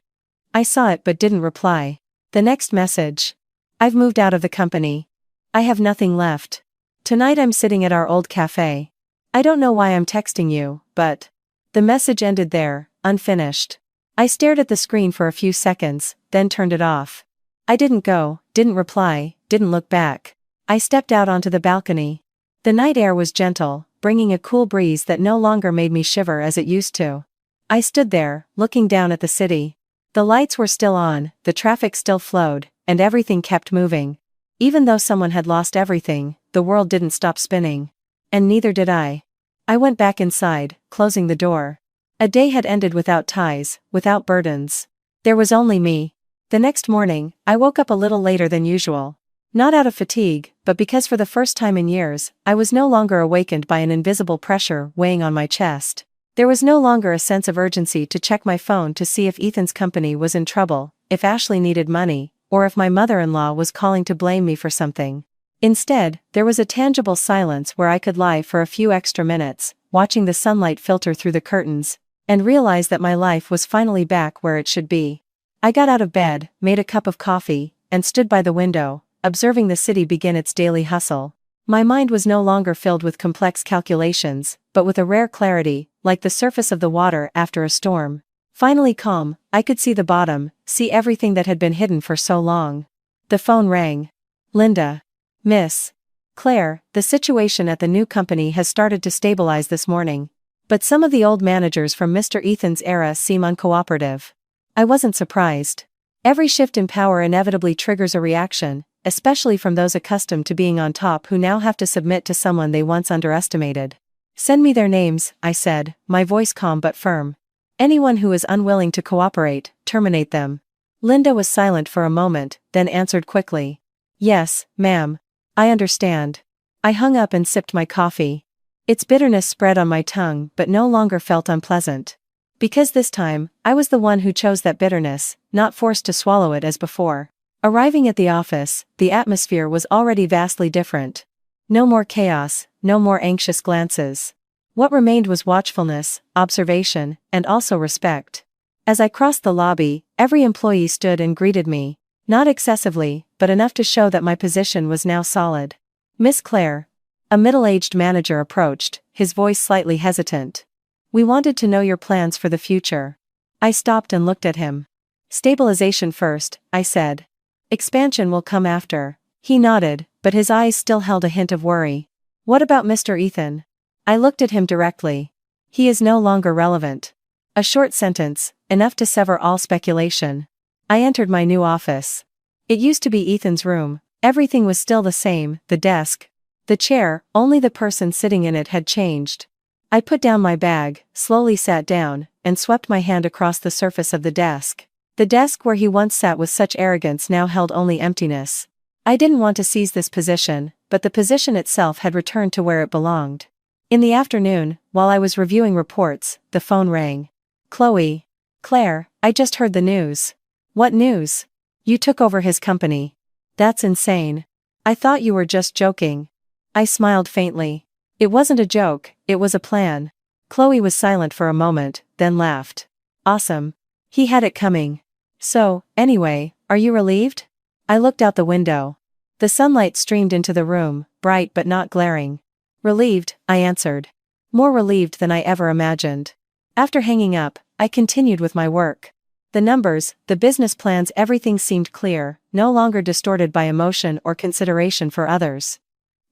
I saw it but didn't reply. The next message. "I've moved out of the company. I have nothing left. Tonight I'm sitting at our old cafe. I don't know why I'm texting you, but..." The message ended there, unfinished. I stared at the screen for a few seconds, then turned it off. I didn't go, didn't reply, didn't look back. I stepped out onto the balcony. The night air was gentle, bringing a cool breeze that no longer made me shiver as it used to. I stood there, looking down at the city. The lights were still on, the traffic still flowed, and everything kept moving. Even though someone had lost everything, the world didn't stop spinning. And neither did I. I went back inside, closing the door. A day had ended without ties, without burdens. There was only me. The next morning, I woke up a little later than usual. Not out of fatigue, but because for the first time in years, I was no longer awakened by an invisible pressure weighing on my chest. There was no longer a sense of urgency to check my phone to see if Ethan's company was in trouble, if Ashley needed money, or if my mother-in-law was calling to blame me for something. Instead, there was a tangible silence where I could lie for a few extra minutes, watching the sunlight filter through the curtains, and realize that my life was finally back where it should be. I got out of bed, made a cup of coffee, and stood by the window, observing the city begin its daily hustle. My mind was no longer filled with complex calculations, but with a rare clarity, like the surface of the water after a storm. Finally calm, I could see the bottom, see everything that had been hidden for so long. The phone rang. Linda. Miss Claire, the situation at the new company has started to stabilize this morning. But some of the old managers from Mr. Ethan's era seem uncooperative. I wasn't surprised. Every shift in power inevitably triggers a reaction, especially from those accustomed to being on top who now have to submit to someone they once underestimated. Send me their names, I said, my voice calm but firm. Anyone who is unwilling to cooperate, terminate them. Linda was silent for a moment, then answered quickly. Yes, ma'am. I understand. I hung up and sipped my coffee. Its bitterness spread on my tongue but no longer felt unpleasant. Because this time, I was the one who chose that bitterness, not forced to swallow it as before. Arriving at the office, the atmosphere was already vastly different. No more chaos, no more anxious glances. What remained was watchfulness, observation, and also respect. As I crossed the lobby, every employee stood and greeted me, not excessively, but enough to show that my position was now solid. Miss Claire. A middle-aged manager approached, his voice slightly hesitant. We wanted to know your plans for the future. I stopped and looked at him. Stabilization first, I said. Expansion will come after. He nodded, but his eyes still held a hint of worry. What about Mr. Ethan? I looked at him directly. He is no longer relevant. A short sentence, enough to sever all speculation. I entered my new office. It used to be Ethan's room. Everything was still the same, the desk, the chair, only the person sitting in it had changed. I put down my bag, slowly sat down, and swept my hand across the surface of the desk. The desk where he once sat with such arrogance now held only emptiness. I didn't want to seize this position, but the position itself had returned to where it belonged. In the afternoon, while I was reviewing reports, the phone rang. Chloe. Claire, I just heard the news. What news? You took over his company. That's insane. I thought you were just joking. I smiled faintly. It wasn't a joke, it was a plan. Chloe was silent for a moment, then laughed. Awesome. He had it coming. So, anyway, are you relieved? I looked out the window. The sunlight streamed into the room, bright but not glaring. Relieved, I answered. More relieved than I ever imagined. After hanging up, I continued with my work. The numbers, the business plans, everything seemed clear, no longer distorted by emotion or consideration for others.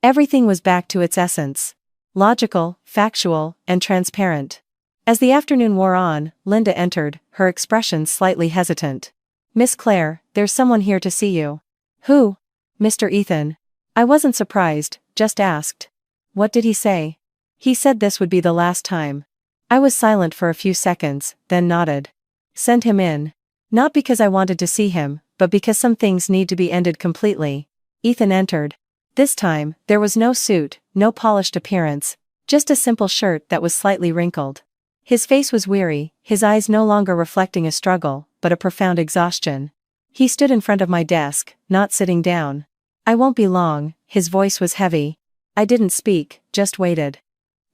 Everything was back to its essence. Logical, factual, and transparent. As the afternoon wore on, Linda entered, her expression slightly hesitant. Miss Claire, there's someone here to see you. Who? Mr. Ethan. I wasn't surprised, just asked. What did he say? He said this would be the last time. I was silent for a few seconds, then nodded. Send him in. Not because I wanted to see him, but because some things need to be ended completely. Ethan entered. This time, there was no suit, no polished appearance, just a simple shirt that was slightly wrinkled. His face was weary, his eyes no longer reflecting a struggle, but a profound exhaustion. He stood in front of my desk, not sitting down. I won't be long, his voice was heavy. I didn't speak, just waited.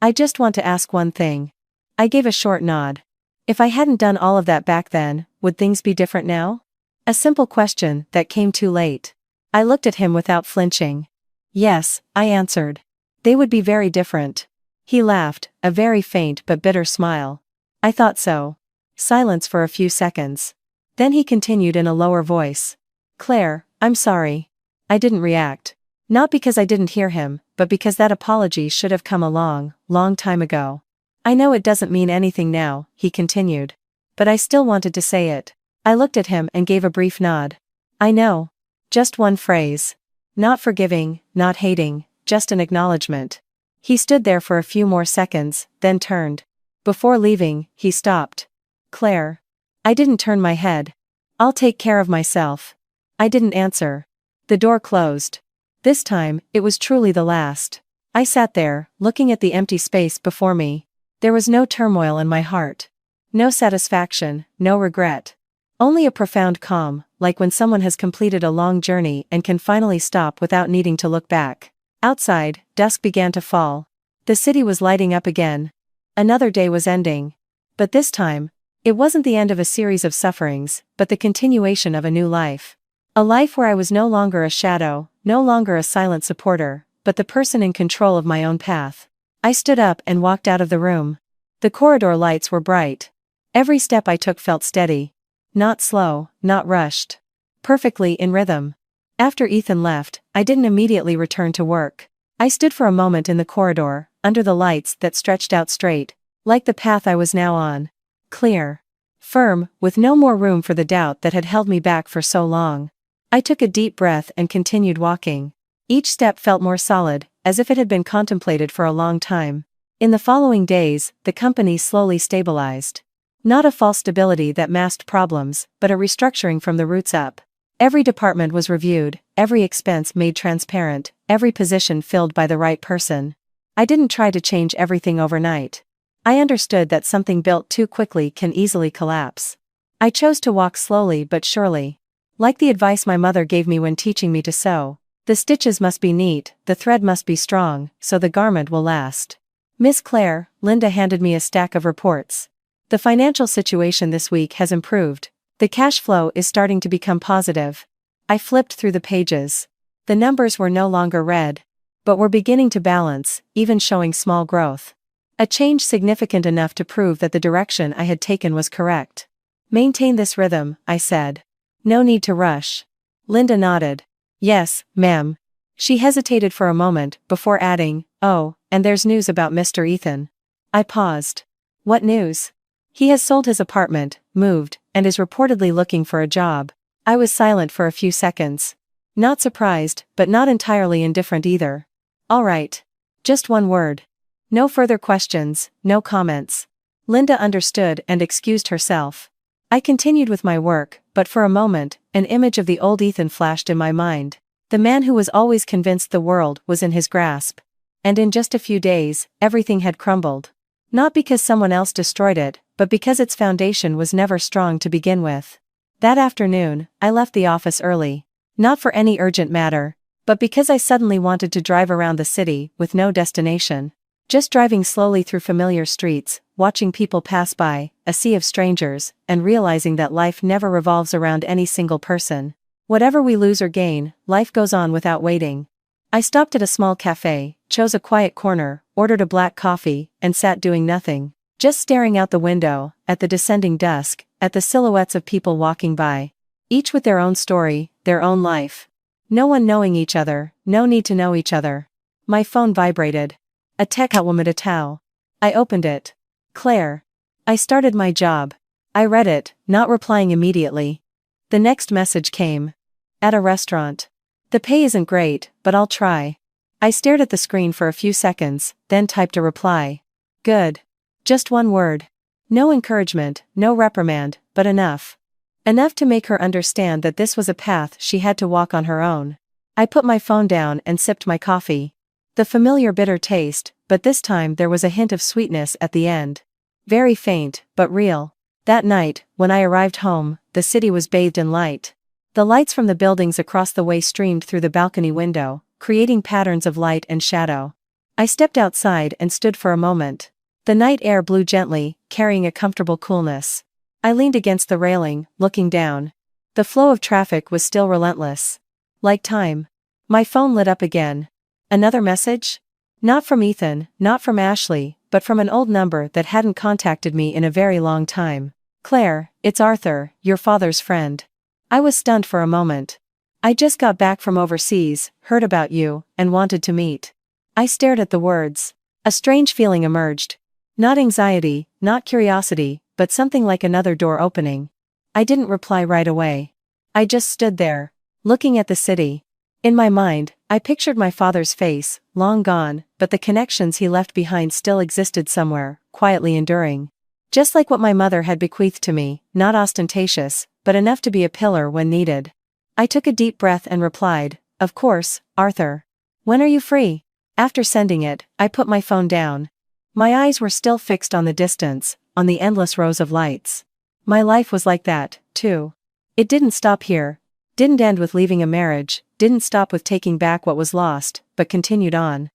I just want to ask one thing. I gave a short nod. If I hadn't done all of that back then, would things be different now? A simple question that came too late. I looked at him without flinching. Yes, I answered. They would be very different. He laughed, a very faint but bitter smile. I thought so. Silence for a few seconds. Then he continued in a lower voice. Claire, I'm sorry. I didn't react. Not because I didn't hear him, but because that apology should have come a long time ago. I know it doesn't mean anything now, he continued. But I still wanted to say it. I looked at him and gave a brief nod. I know. Just one phrase. Not forgiving, not hating, just an acknowledgement. He stood there for a few more seconds, then turned. Before leaving, he stopped. Claire. I didn't turn my head. I'll take care of myself. I didn't answer. The door closed. This time, it was truly the last. I sat there, looking at the empty space before me. There was no turmoil in my heart. No satisfaction, no regret. Only a profound calm, like when someone has completed a long journey and can finally stop without needing to look back. Outside, dusk began to fall. The city was lighting up again. Another day was ending. But this time, it wasn't the end of a series of sufferings, but the continuation of a new life. A life where I was no longer a shadow, no longer a silent supporter, but the person in control of my own path. I stood up and walked out of the room. The corridor lights were bright. Every step I took felt steady. Not slow, not rushed. Perfectly in rhythm. After Ethan left, I didn't immediately return to work. I stood for a moment in the corridor, under the lights that stretched out straight, like the path I was now on. Clear. Firm, with no more room for the doubt that had held me back for so long. I took a deep breath and continued walking. Each step felt more solid, as if it had been contemplated for a long time. In the following days, the company slowly stabilized. Not a false stability that masked problems, but a restructuring from the roots up. Every department was reviewed, every expense made transparent, every position filled by the right person. I didn't try to change everything overnight. I understood that something built too quickly can easily collapse. I chose to walk slowly but surely. Like the advice my mother gave me when teaching me to sew, the stitches must be neat, the thread must be strong, so the garment will last. Miss Claire, Linda handed me a stack of reports. The financial situation this week has improved. The cash flow is starting to become positive. I flipped through the pages. The numbers were no longer red, but were beginning to balance, even showing small growth. A change significant enough to prove that the direction I had taken was correct. Maintain this rhythm, I said. No need to rush. Linda nodded. Yes, ma'am. She hesitated for a moment, before adding, oh, and there's news about Mr. Ethan. I paused. What news? He has sold his apartment, moved, and is reportedly looking for a job. I was silent for a few seconds. Not surprised, but not entirely indifferent either. All right. Just one word. No further questions, no comments. Linda understood and excused herself. I continued with my work, but for a moment, an image of the old Ethan flashed in my mind. The man who was always convinced the world was in his grasp. And in just a few days, everything had crumbled. Not because someone else destroyed it, but because its foundation was never strong to begin with. That afternoon, I left the office early. Not for any urgent matter, but because I suddenly wanted to drive around the city with no destination. Just driving slowly through familiar streets, watching people pass by, a sea of strangers, and realizing that life never revolves around any single person. Whatever we lose or gain, life goes on without waiting. I stopped at a small cafe, chose a quiet corner, ordered a black coffee, and sat doing nothing. Just staring out the window, at the descending dusk, at the silhouettes of people walking by. Each with their own story, their own life. No one knowing each other, no need to know each other. My phone vibrated. A text woman at Tao. I opened it. Claire. I started my job. I read it, not replying immediately. The next message came. At a restaurant. The pay isn't great, but I'll try. I stared at the screen for a few seconds, then typed a reply. Good. Just one word. No encouragement, no reprimand, but enough. Enough to make her understand that this was a path she had to walk on her own. I put my phone down and sipped my coffee. The familiar bitter taste, but this time there was a hint of sweetness at the end. Very faint, but real. That night, when I arrived home, the city was bathed in light. The lights from the buildings across the way streamed through the balcony window, creating patterns of light and shadow. I stepped outside and stood for a moment. The night air blew gently, carrying a comfortable coolness. I leaned against the railing, looking down. The flow of traffic was still relentless. Like time. My phone lit up again. Another message? Not from Ethan, not from Ashley, but from an old number that hadn't contacted me in a very long time. Claire, it's Arthur, your father's friend. I was stunned for a moment. I just got back from overseas, heard about you, and wanted to meet. I stared at the words. A strange feeling emerged. Not anxiety, not curiosity, but something like another door opening. I didn't reply right away. I just stood there, looking at the city. In my mind, I pictured my father's face, long gone, but the connections he left behind still existed somewhere, quietly enduring. Just like what my mother had bequeathed to me, not ostentatious, but enough to be a pillar when needed. I took a deep breath and replied, of course, Arthur. When are you free? After sending it, I put my phone down. My eyes were still fixed on the distance, on the endless rows of lights. My life was like that, too. It didn't stop here. Didn't end with leaving a marriage, didn't stop with taking back what was lost, but continued on.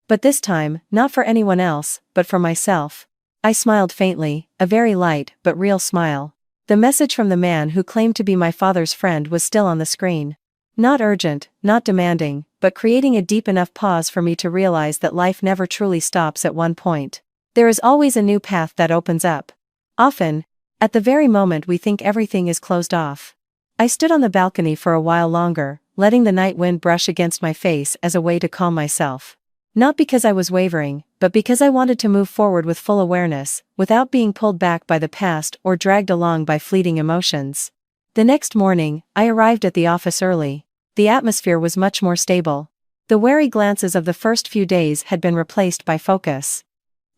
But this time, not for anyone else, but for myself. I smiled faintly, a very light but real smile. The message from the man who claimed to be my father's friend was still on the screen. Not urgent, not demanding, but creating a deep enough pause for me to realize that life never truly stops at one point. There is always a new path that opens up. Often, at the very moment we think everything is closed off. I stood on the balcony for a while longer, letting the night wind brush against my face as a way to calm myself. Not because I was wavering, but because I wanted to move forward with full awareness, without being pulled back by the past or dragged along by fleeting emotions. The next morning, I arrived at the office early. The atmosphere was much more stable. The wary glances of the first few days had been replaced by focus.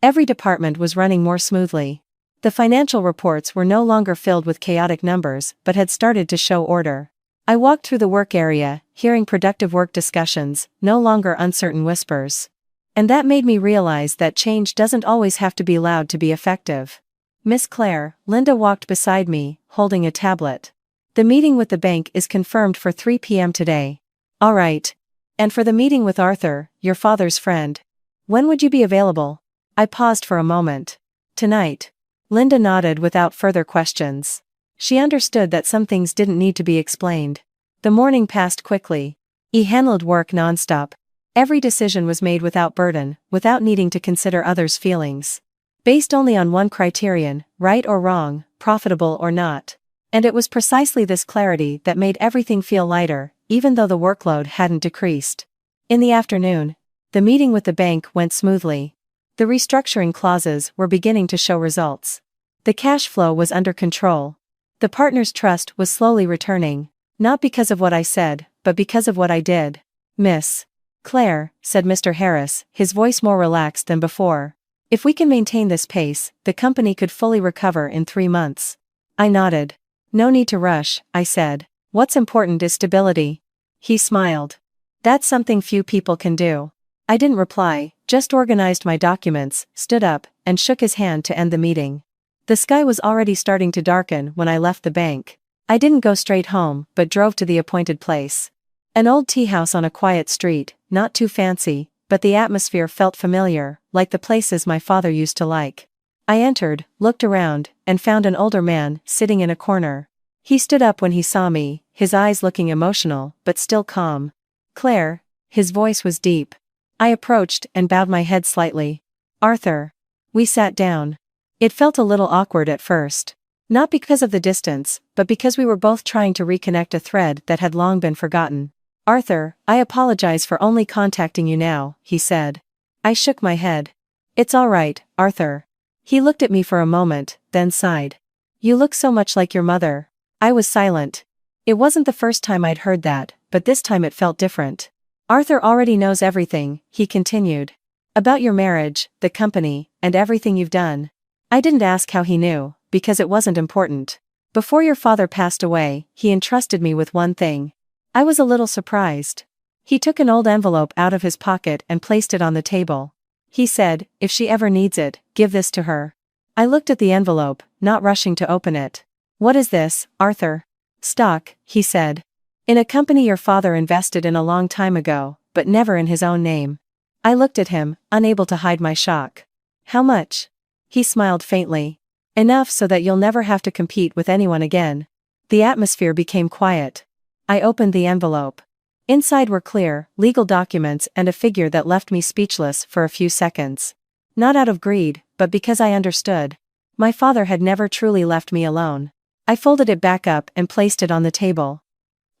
Every department was running more smoothly. The financial reports were no longer filled with chaotic numbers, but had started to show order. I walked through the work area, hearing productive work discussions, no longer uncertain whispers. And that made me realize that change doesn't always have to be loud to be effective. Miss Claire, Linda walked beside me, holding a tablet. The meeting with the bank is confirmed for 3 p.m. today. All right. And for the meeting with Arthur, your father's friend. When would you be available? I paused for a moment. Tonight. Linda nodded without further questions. She understood that some things didn't need to be explained. The morning passed quickly. He handled work nonstop. Every decision was made without burden, without needing to consider others' feelings. Based only on one criterion, right or wrong, profitable or not. And it was precisely this clarity that made everything feel lighter, even though the workload hadn't decreased. In the afternoon, the meeting with the bank went smoothly. The restructuring clauses were beginning to show results. The cash flow was under control. The partners' trust was slowly returning, not because of what I said, but because of what I did. Miss Claire, said Mr. Harris, his voice more relaxed than before. If we can maintain this pace, the company could fully recover in 3 months. I nodded. No need to rush, I said. What's important is stability. He smiled. That's something few people can do. I didn't reply, just organized my documents, stood up, and shook his hand to end the meeting. The sky was already starting to darken when I left the bank. I didn't go straight home, but drove to the appointed place. An old tea house on a quiet street, not too fancy, but the atmosphere felt familiar, like the places my father used to like. I entered, looked around, and found an older man sitting in a corner. He stood up when he saw me, his eyes looking emotional, but still calm. Claire, his voice was deep. I approached and bowed my head slightly. Arthur. We sat down. It felt a little awkward at first. Not because of the distance, but because we were both trying to reconnect a thread that had long been forgotten. Arthur, I apologize for only contacting you now, he said. I shook my head. It's all right, Arthur. He looked at me for a moment, then sighed. You look so much like your mother. I was silent. It wasn't the first time I'd heard that, but this time it felt different. Arthur already knows everything, he continued. About your marriage, the company, and everything you've done. I didn't ask how he knew, because it wasn't important. Before your father passed away, he entrusted me with one thing. I was a little surprised. He took an old envelope out of his pocket and placed it on the table. He said, if she ever needs it, give this to her. I looked at the envelope, not rushing to open it. What is this, Arthur? Stock, he said. In a company your father invested in a long time ago, but never in his own name. I looked at him, unable to hide my shock. How much? He smiled faintly. Enough so that you'll never have to compete with anyone again. The atmosphere became quiet. I opened the envelope. Inside were clear, legal documents and a figure that left me speechless for a few seconds. Not out of greed, but because I understood. My father had never truly left me alone. I folded it back up and placed it on the table.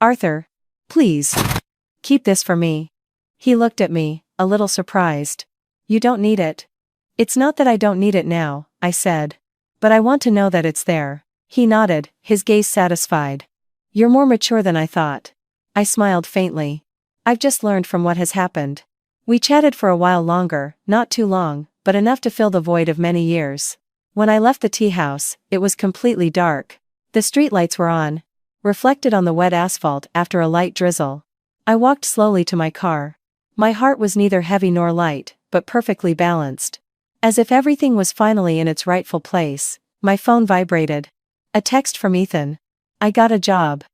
Arthur. Please. Keep this for me. He looked at me, a little surprised. You don't need it. It's not that I don't need it now, I said. But I want to know that it's there. He nodded, his gaze satisfied. You're more mature than I thought. I smiled faintly. I've just learned from what has happened. We chatted for a while longer, not too long, but enough to fill the void of many years. When I left the tea house, it was completely dark. The streetlights were on, reflected on the wet asphalt after a light drizzle. I walked slowly to my car. My heart was neither heavy nor light, but perfectly balanced. As if everything was finally in its rightful place, my phone vibrated. A text from Ethan. I got a job.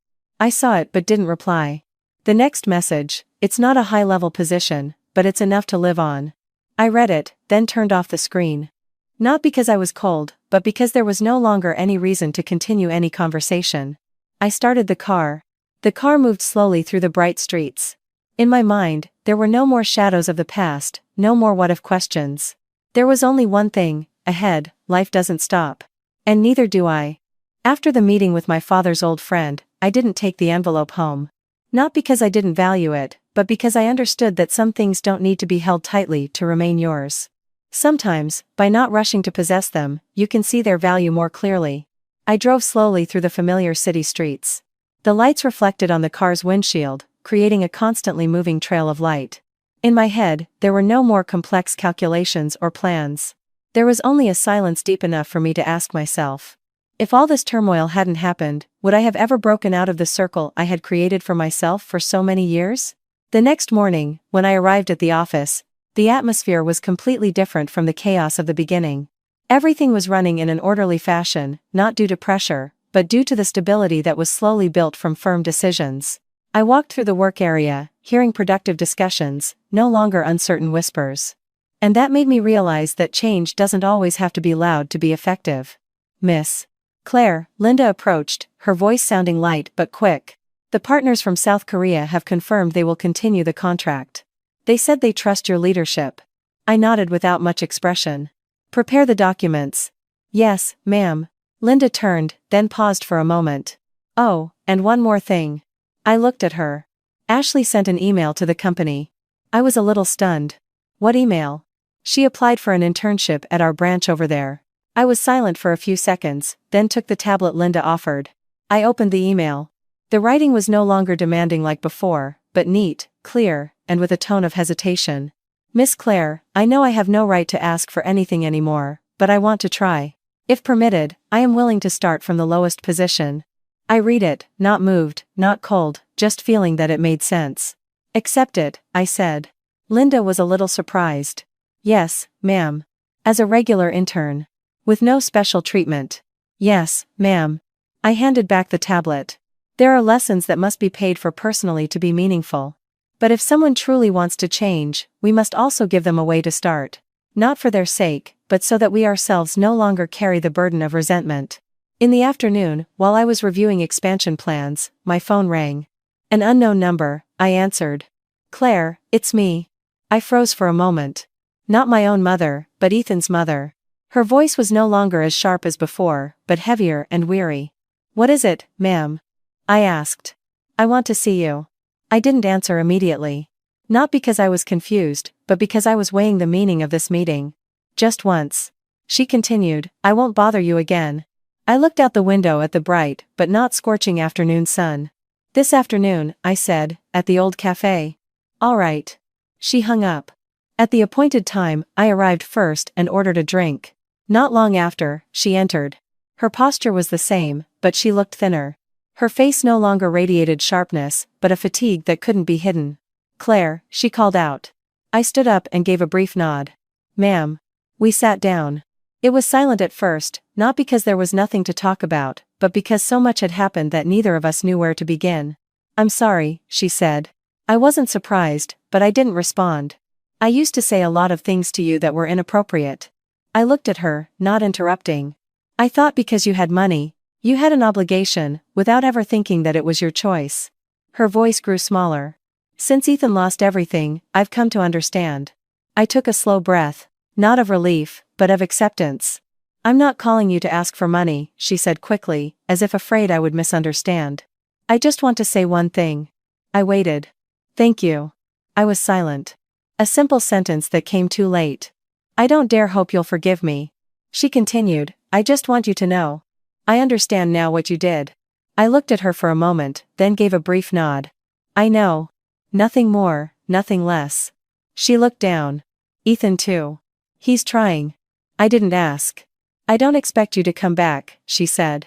I saw it but didn't reply. The next message, it's not a high-level position, but it's enough to live on. I read it, then turned off the screen. Not because I was cold, but because there was no longer any reason to continue any conversation. I started the car. The car moved slowly through the bright streets. In my mind, there were no more shadows of the past, no more what-if questions. There was only one thing: ahead, life doesn't stop. And neither do I. After the meeting with my father's old friend, I didn't take the envelope home. Not because I didn't value it, but because I understood that some things don't need to be held tightly to remain yours. Sometimes, by not rushing to possess them, you can see their value more clearly. I drove slowly through the familiar city streets. The lights reflected on the car's windshield, creating a constantly moving trail of light. In my head, there were no more complex calculations or plans. There was only a silence deep enough for me to ask myself, if all this turmoil hadn't happened, would I have ever broken out of the circle I had created for myself for so many years? The next morning, when I arrived at the office, the atmosphere was completely different from the chaos of the beginning. Everything was running in an orderly fashion, not due to pressure, but due to the stability that was slowly built from firm decisions. I walked through the work area, hearing productive discussions, no longer uncertain whispers. And that made me realize that change doesn't always have to be loud to be effective. Miss Claire, Linda approached, her voice sounding light but quick. The partners from South Korea have confirmed they will continue the contract. They said they trust your leadership. I nodded without much expression. Prepare the documents. Yes, ma'am. Linda turned, then paused for a moment. Oh, and one more thing. I looked at her. Ashley sent an email to the company. I was a little stunned. What email? She applied for an internship at our branch over there. I was silent for a few seconds, then took the tablet Linda offered. I opened the email. The writing was no longer demanding like before, but neat, clear, and with a tone of hesitation. Miss Claire, I know I have no right to ask for anything anymore, but I want to try. If permitted, I am willing to start from the lowest position. I read it, not moved, not cold, just feeling that it made sense. Accept it, I said. Linda was a little surprised. Yes, ma'am. As a regular intern. With no special treatment. Yes, ma'am. I handed back the tablet. There are lessons that must be paid for personally to be meaningful. But if someone truly wants to change, we must also give them a way to start. Not for their sake, but so that we ourselves no longer carry the burden of resentment. In the afternoon, while I was reviewing expansion plans, my phone rang. An unknown number, I answered. Claire, it's me. I froze for a moment. Not my own mother, but Ethan's mother. Her voice was no longer as sharp as before, but heavier and weary. What is it, ma'am? I asked. I want to see you. I didn't answer immediately. Not because I was confused, but because I was weighing the meaning of this meeting. Just once. She continued, I won't bother you again. I looked out the window at the bright, but not scorching afternoon sun. This afternoon, I said, at the old cafe. All right. She hung up. At the appointed time, I arrived first and ordered a drink. Not long after, she entered. Her posture was the same, but she looked thinner. Her face no longer radiated sharpness, but a fatigue that couldn't be hidden. Claire, she called out. I stood up and gave a brief nod. Ma'am. We sat down. It was silent at first, not because there was nothing to talk about, but because so much had happened that neither of us knew where to begin. I'm sorry, she said. I wasn't surprised, but I didn't respond. I used to say a lot of things to you that were inappropriate. I looked at her, not interrupting. I thought because you had money, you had an obligation, without ever thinking that it was your choice. Her voice grew smaller. Since Ethan lost everything, I've come to understand. I took a slow breath, not of relief, but of acceptance. I'm not calling you to ask for money, she said quickly, as if afraid I would misunderstand. I just want to say one thing. I waited. Thank you. I was silent. A simple sentence that came too late. I don't dare hope you'll forgive me. She continued, I just want you to know. I understand now what you did. I looked at her for a moment, then gave a brief nod. I know. Nothing more, nothing less. She looked down. Ethan too. He's trying. I didn't ask. I don't expect you to come back, she said.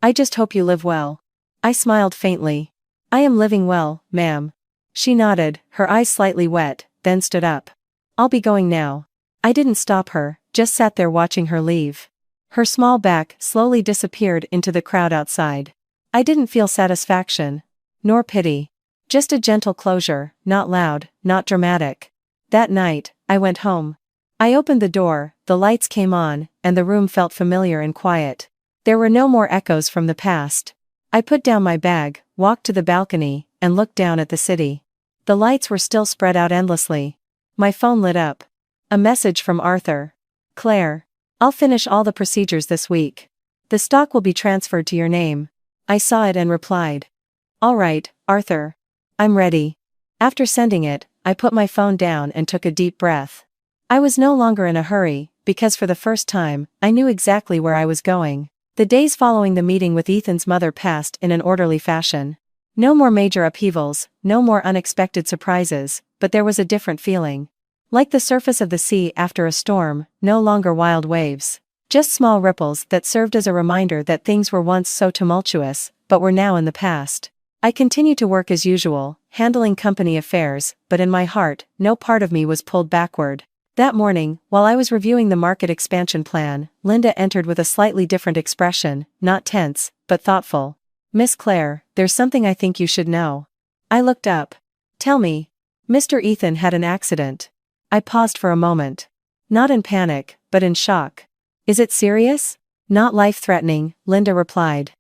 I just hope you live well. I smiled faintly. I am living well, ma'am. She nodded, her eyes slightly wet, then stood up. I'll be going now. I didn't stop her, just sat there watching her leave. Her small back slowly disappeared into the crowd outside. I didn't feel satisfaction, nor pity. Just a gentle closure, not loud, not dramatic. That night, I went home. I opened the door, the lights came on, and the room felt familiar and quiet. There were no more echoes from the past. I put down my bag, walked to the balcony, and looked down at the city. The lights were still spread out endlessly. My phone lit up. A message from Arthur. Claire. I'll finish all the procedures this week. The stock will be transferred to your name. I saw it and replied. All right, Arthur. I'm ready. After sending it, I put my phone down and took a deep breath. I was no longer in a hurry, because for the first time, I knew exactly where I was going. The days following the meeting with Ethan's mother passed in an orderly fashion. No more major upheavals, no more unexpected surprises, but there was a different feeling. Like the surface of the sea after a storm, no longer wild waves. Just small ripples that served as a reminder that things were once so tumultuous, but were now in the past. I continued to work as usual, handling company affairs, but in my heart, no part of me was pulled backward. That morning, while I was reviewing the market expansion plan, Linda entered with a slightly different expression, not tense, but thoughtful. Miss Claire, there's something I think you should know. I looked up. Tell me. Mr. Ethan had an accident. I paused for a moment. Not in panic, but in shock. Is it serious? Not life-threatening, Linda replied.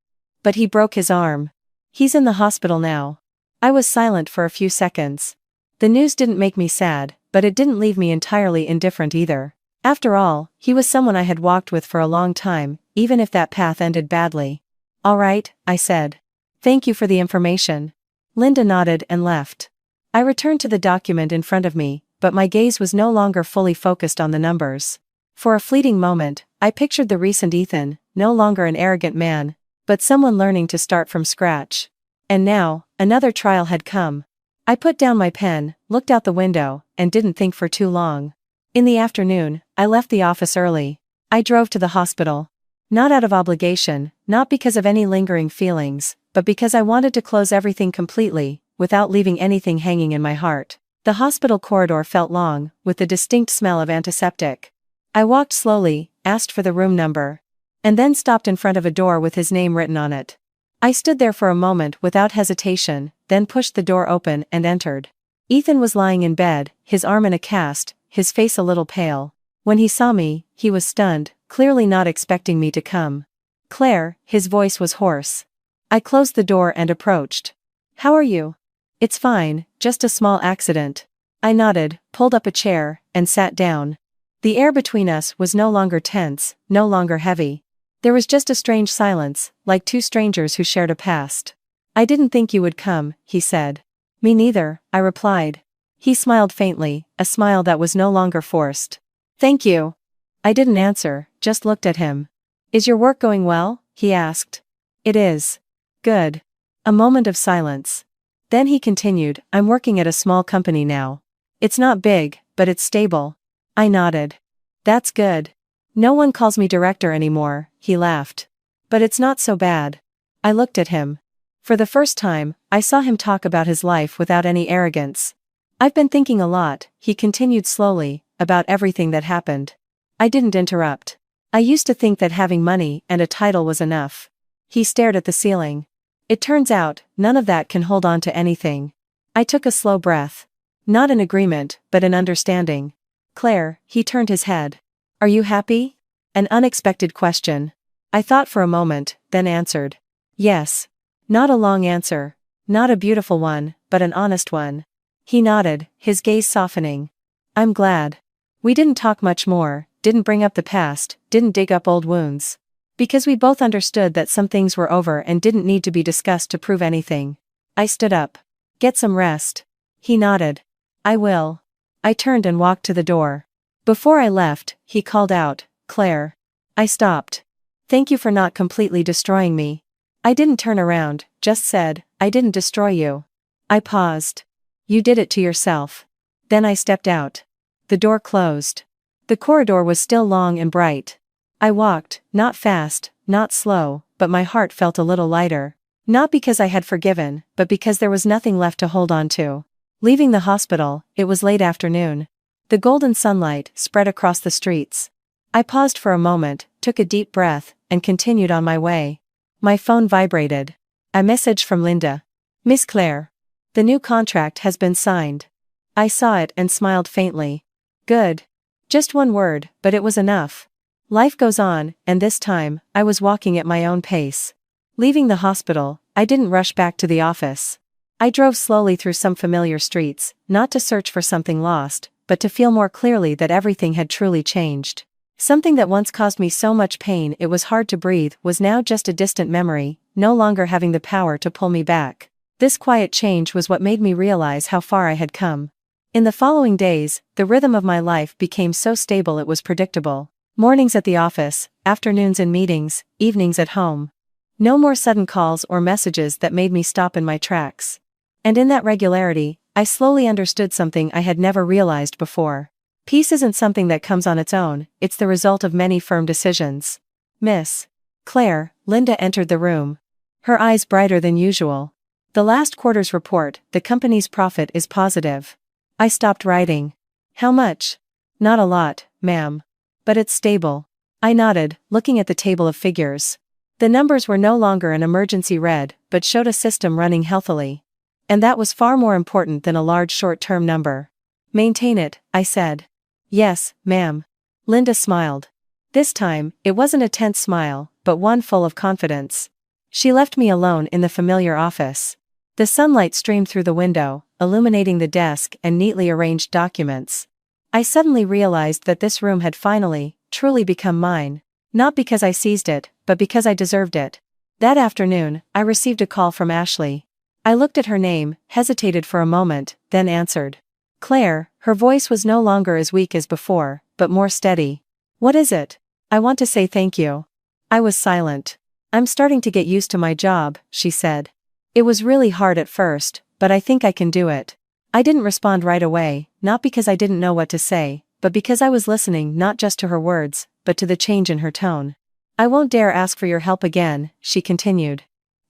But he broke his arm. He's in the hospital now. I was silent for a few seconds. The news didn't make me sad, but it didn't leave me entirely indifferent either. After all, he was someone I had walked with for a long time, even if that path ended badly. All right, I said. Thank you for the information. Linda nodded and left. I returned to the document in front of me, but my gaze was no longer fully focused on the numbers. For a fleeting moment, I pictured the recent Ethan, no longer an arrogant man, but someone learning to start from scratch. And now, another trial had come. I put down my pen, looked out the window, and didn't think for too long. In the afternoon, I left the office early. I drove to the hospital. Not out of obligation, not because of any lingering feelings, but because I wanted to close everything completely, without leaving anything hanging in my heart. The hospital corridor felt long, with the distinct smell of antiseptic. I walked slowly, asked for the room number, and then stopped in front of a door with his name written on it. I stood there for a moment without hesitation, then pushed the door open and entered. Ethan was lying in bed, his arm in a cast, his face a little pale. When he saw me, he was stunned, clearly not expecting me to come. Claire, his voice was hoarse. I closed the door and approached. How are you? It's fine, just a small accident. I nodded, pulled up a chair, and sat down. The air between us was no longer tense, no longer heavy. There was just a strange silence, like two strangers who shared a past. I didn't think you would come, he said. Me neither, I replied. He smiled faintly, a smile that was no longer forced. Thank you. I didn't answer, just looked at him. Is your work going well? He asked. It is. Good. A moment of silence. Then he continued, I'm working at a small company now. It's not big, but it's stable. I nodded. That's good. No one calls me director anymore, he laughed. But it's not so bad. I looked at him. For the first time, I saw him talk about his life without any arrogance. I've been thinking a lot, he continued slowly, about everything that happened. I didn't interrupt. I used to think that having money and a title was enough. He stared at the ceiling. It turns out, none of that can hold on to anything. I took a slow breath. Not in agreement, but in understanding. Claire, he turned his head. Are you happy? An unexpected question. I thought for a moment, then answered. Yes. Not a long answer. Not a beautiful one, but an honest one. He nodded, his gaze softening. I'm glad. We didn't talk much more, didn't bring up the past, didn't dig up old wounds. Because we both understood that some things were over and didn't need to be discussed to prove anything. I stood up. Get some rest. He nodded. I will. I turned and walked to the door. Before I left, he called out, Claire. I stopped. Thank you for not completely destroying me. I didn't turn around, just said, I didn't destroy you. I paused. You did it to yourself. Then I stepped out. The door closed. The corridor was still long and bright. I walked, not fast, not slow, but my heart felt a little lighter. Not because I had forgiven, but because there was nothing left to hold on to. Leaving the hospital, it was late afternoon. The golden sunlight spread across the streets. I paused for a moment, took a deep breath, and continued on my way. My phone vibrated. A message from Linda. Miss Claire. The new contract has been signed. I saw it and smiled faintly. Good. Just one word, but it was enough. Life goes on, and this time, I was walking at my own pace. Leaving the hospital, I didn't rush back to the office. I drove slowly through some familiar streets, not to search for something lost, but to feel more clearly that everything had truly changed. Something that once caused me so much pain it was hard to breathe was now just a distant memory, no longer having the power to pull me back. This quiet change was what made me realize how far I had come. In the following days, the rhythm of my life became so stable it was predictable. Mornings at the office, afternoons in meetings, evenings at home. No more sudden calls or messages that made me stop in my tracks. And in that regularity, I slowly understood something I had never realized before. Peace isn't something that comes on its own, it's the result of many firm decisions. Miss Claire, Linda entered the room. Her eyes brighter than usual. The last quarter's report, the company's profit is positive. I stopped writing. How much? Not a lot, ma'am. But it's stable. I nodded, looking at the table of figures. The numbers were no longer an emergency red, but showed a system running healthily. And that was far more important than a large short-term number. Maintain it, I said. Yes, ma'am. Linda smiled. This time, it wasn't a tense smile, but one full of confidence. She left me alone in the familiar office. The sunlight streamed through the window, illuminating the desk and neatly arranged documents. I suddenly realized that this room had finally, truly become mine. Not because I seized it, but because I deserved it. That afternoon, I received a call from Ashley. I looked at her name, hesitated for a moment, then answered. Claire, her voice was no longer as weak as before, but more steady. What is it? I want to say thank you. I was silent. I'm starting to get used to my job, she said. It was really hard at first, but I think I can do it. I didn't respond right away, not because I didn't know what to say, but because I was listening not just to her words, but to the change in her tone. I won't dare ask for your help again, she continued.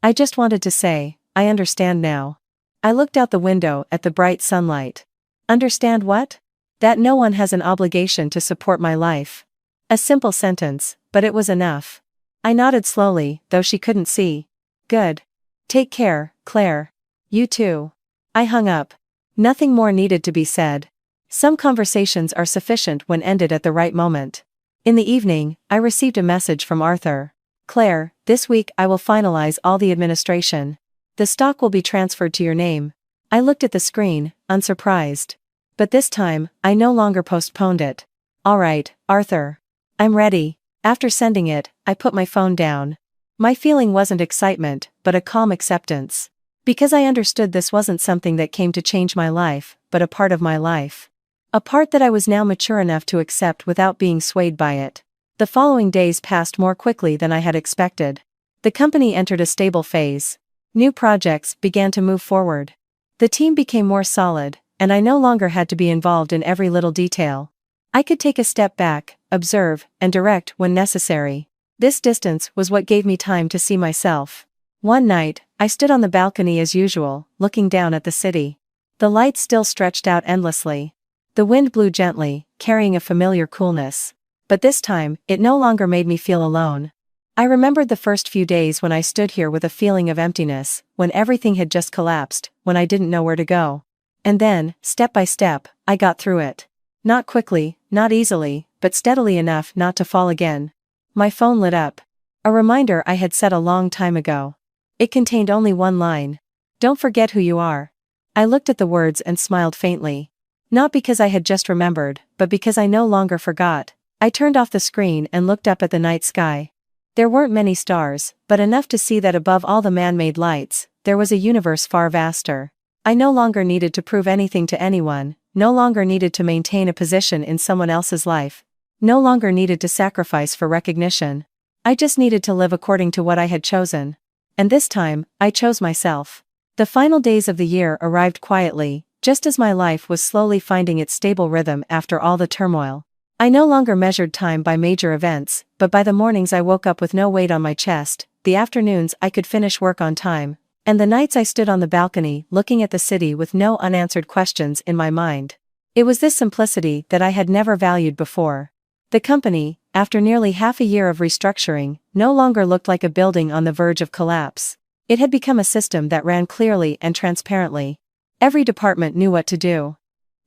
I just wanted to say, I understand now. I looked out the window at the bright sunlight. Understand what? That no one has an obligation to support my life. A simple sentence, but it was enough. I nodded slowly, though she couldn't see. Good. Take care, Claire. You too. I hung up. Nothing more needed to be said. Some conversations are sufficient when ended at the right moment. In the evening, I received a message from Arthur. Claire, this week I will finalize all the administration. The stock will be transferred to your name. I looked at the screen, unsurprised. But this time, I no longer postponed it. All right, Arthur. I'm ready. After sending it, I put my phone down. My feeling wasn't excitement, but a calm acceptance. Because I understood this wasn't something that came to change my life, but a part of my life. A part that I was now mature enough to accept without being swayed by it. The following days passed more quickly than I had expected. The company entered a stable phase. New projects began to move forward. The team became more solid, and I no longer had to be involved in every little detail. I could take a step back, observe, and direct when necessary. This distance was what gave me time to see myself. One night, I stood on the balcony as usual, looking down at the city. The lights still stretched out endlessly. The wind blew gently, carrying a familiar coolness. But this time, it no longer made me feel alone. I remembered the first few days when I stood here with a feeling of emptiness, when everything had just collapsed, when I didn't know where to go. And then, step by step, I got through it. Not quickly, not easily, but steadily enough not to fall again. My phone lit up. A reminder I had set a long time ago. It contained only one line. Don't forget who you are. I looked at the words and smiled faintly. Not because I had just remembered, but because I no longer forgot. I turned off the screen and looked up at the night sky. There weren't many stars, but enough to see that above all the man-made lights, there was a universe far vaster. I no longer needed to prove anything to anyone, no longer needed to maintain a position in someone else's life, no longer needed to sacrifice for recognition. I just needed to live according to what I had chosen. And this time, I chose myself. The final days of the year arrived quietly, just as my life was slowly finding its stable rhythm after all the turmoil. I no longer measured time by major events, but by the mornings I woke up with no weight on my chest, the afternoons I could finish work on time, and the nights I stood on the balcony looking at the city with no unanswered questions in my mind. It was this simplicity that I had never valued before. The company, after nearly half a year of restructuring, no longer looked like a building on the verge of collapse. It had become a system that ran clearly and transparently. Every department knew what to do.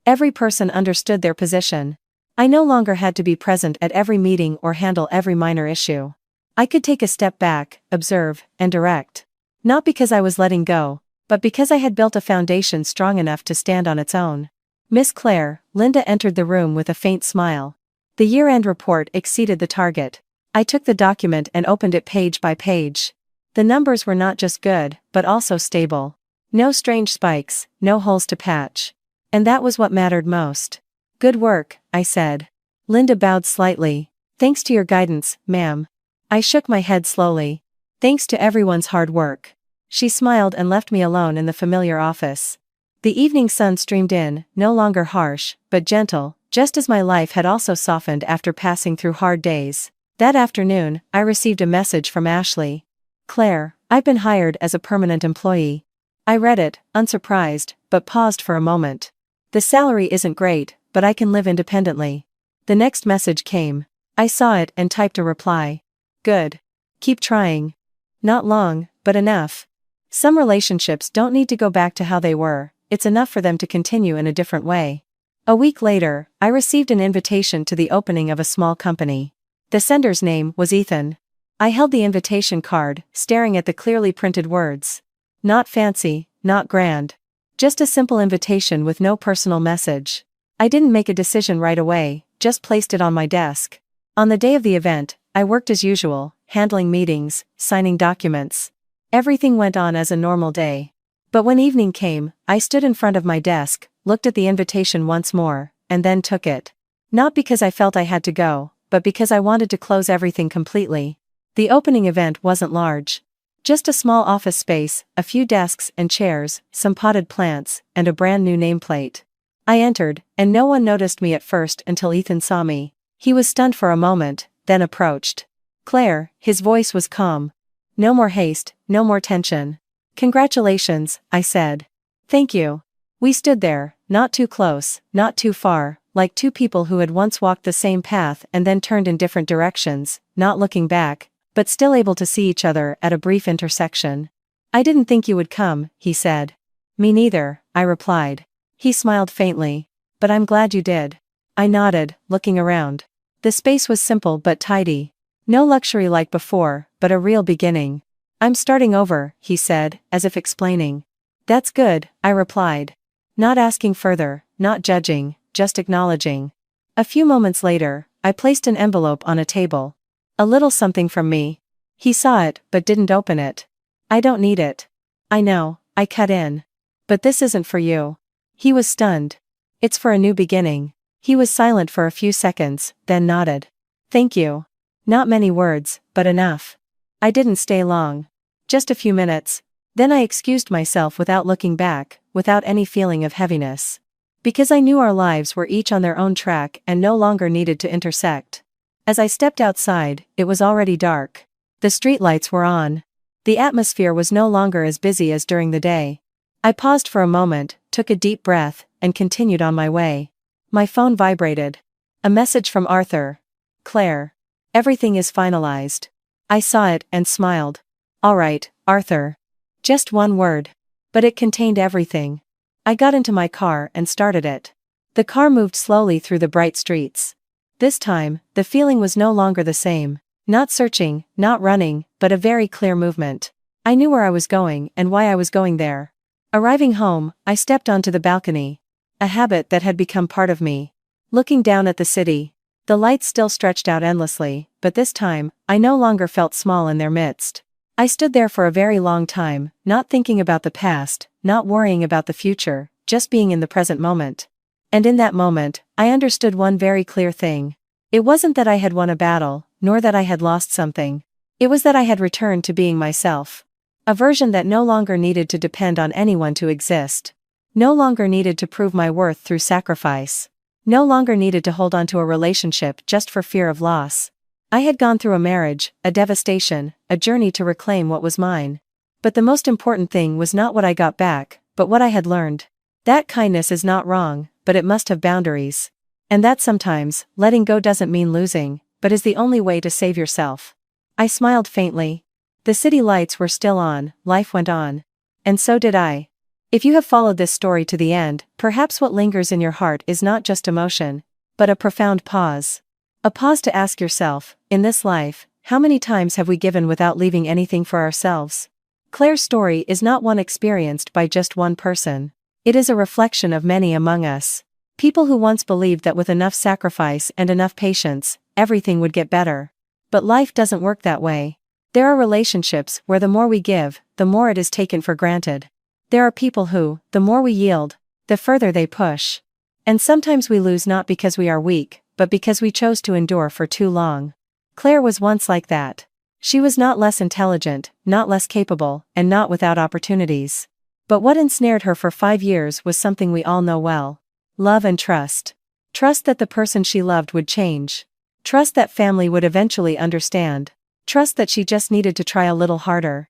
Every person understood their position. I no longer had to be present at every meeting or handle every minor issue. I could take a step back, observe, and direct. Not because I was letting go, but because I had built a foundation strong enough to stand on its own. Miss Claire, Linda entered the room with a faint smile. The year-end report exceeded the target. I took the document and opened it page by page. The numbers were not just good, but also stable. No strange spikes, no holes to patch. And that was what mattered most. Good work, I said. Linda bowed slightly. Thanks to your guidance, ma'am. I shook my head slowly. Thanks to everyone's hard work. She smiled and left me alone in the familiar office. The evening sun streamed in, no longer harsh, but gentle, just as my life had also softened after passing through hard days. That afternoon, I received a message from Ashley. Claire, I've been hired as a permanent employee. I read it, unsurprised, but paused for a moment. The salary isn't great, but I can live independently. The next message came. I saw it and typed a reply. Good. Keep trying. Not long, but enough. Some relationships don't need to go back to how they were, it's enough for them to continue in a different way. A week later, I received an invitation to the opening of a small company. The sender's name was Ethan. I held the invitation card, staring at the clearly printed words. Not fancy, not grand. Just a simple invitation with no personal message. I didn't make a decision right away, just placed it on my desk. On the day of the event, I worked as usual, handling meetings, signing documents. Everything went on as a normal day. But when evening came, I stood in front of my desk, looked at the invitation once more, and then took it. Not because I felt I had to go, but because I wanted to close everything completely. The opening event wasn't large. Just a small office space, a few desks and chairs, some potted plants, and a brand new nameplate. I entered, and no one noticed me at first until Ethan saw me. He was stunned for a moment, then approached. Claire, his voice was calm. No more haste, no more tension. Congratulations, I said. Thank you. We stood there, not too close, not too far, like two people who had once walked the same path and then turned in different directions, not looking back, but still able to see each other at a brief intersection. I didn't think you would come, he said. Me neither, I replied. He smiled faintly. But I'm glad you did. I nodded, looking around. The space was simple but tidy. No luxury like before, but a real beginning. I'm starting over, he said, as if explaining. That's good, I replied. Not asking further, not judging, just acknowledging. A few moments later, I placed an envelope on a table. A little something from me. He saw it, but didn't open it. I don't need it. I know, I cut in. But this isn't for you. He was stunned. It's for a new beginning. He was silent for a few seconds, then nodded. Thank you. Not many words, but enough. I didn't stay long. Just a few minutes. Then I excused myself without looking back, without any feeling of heaviness. Because I knew our lives were each on their own track and no longer needed to intersect. As I stepped outside, it was already dark. The streetlights were on. The atmosphere was no longer as busy as during the day. I paused for a moment, took a deep breath, and continued on my way. My phone vibrated. A message from Arthur. Claire. Everything is finalized. I saw it and smiled. All right, Arthur. Just one word. But it contained everything. I got into my car and started it. The car moved slowly through the bright streets. This time, the feeling was no longer the same. Not searching, not running, but a very clear movement. I knew where I was going and why I was going there. Arriving home, I stepped onto the balcony. A habit that had become part of me. Looking down at the city. The lights still stretched out endlessly, but this time, I no longer felt small in their midst. I stood there for a very long time, not thinking about the past, not worrying about the future, just being in the present moment. And in that moment, I understood one very clear thing. It wasn't that I had won a battle, nor that I had lost something. It was that I had returned to being myself. A version that no longer needed to depend on anyone to exist. No longer needed to prove my worth through sacrifice. No longer needed to hold on to a relationship just for fear of loss. I had gone through a marriage, a devastation, a journey to reclaim what was mine. But the most important thing was not what I got back, but what I had learned. That kindness is not wrong, but it must have boundaries. And that sometimes, letting go doesn't mean losing, but is the only way to save yourself. I smiled faintly. The city lights were still on, life went on. And so did I. If you have followed this story to the end, perhaps what lingers in your heart is not just emotion, but a profound pause. A pause to ask yourself, in this life, how many times have we given without leaving anything for ourselves? Claire's story is not one experienced by just one person. It is a reflection of many among us. People who once believed that with enough sacrifice and enough patience, everything would get better. But life doesn't work that way. There are relationships where the more we give, the more it is taken for granted. There are people who, the more we yield, the further they push. And sometimes we lose not because we are weak, but because we chose to endure for too long. Claire was once like that. She was not less intelligent, not less capable, and not without opportunities. But what ensnared her for 5 years was something we all know well. Love and trust. Trust that the person she loved would change. Trust that family would eventually understand. Trust that she just needed to try a little harder.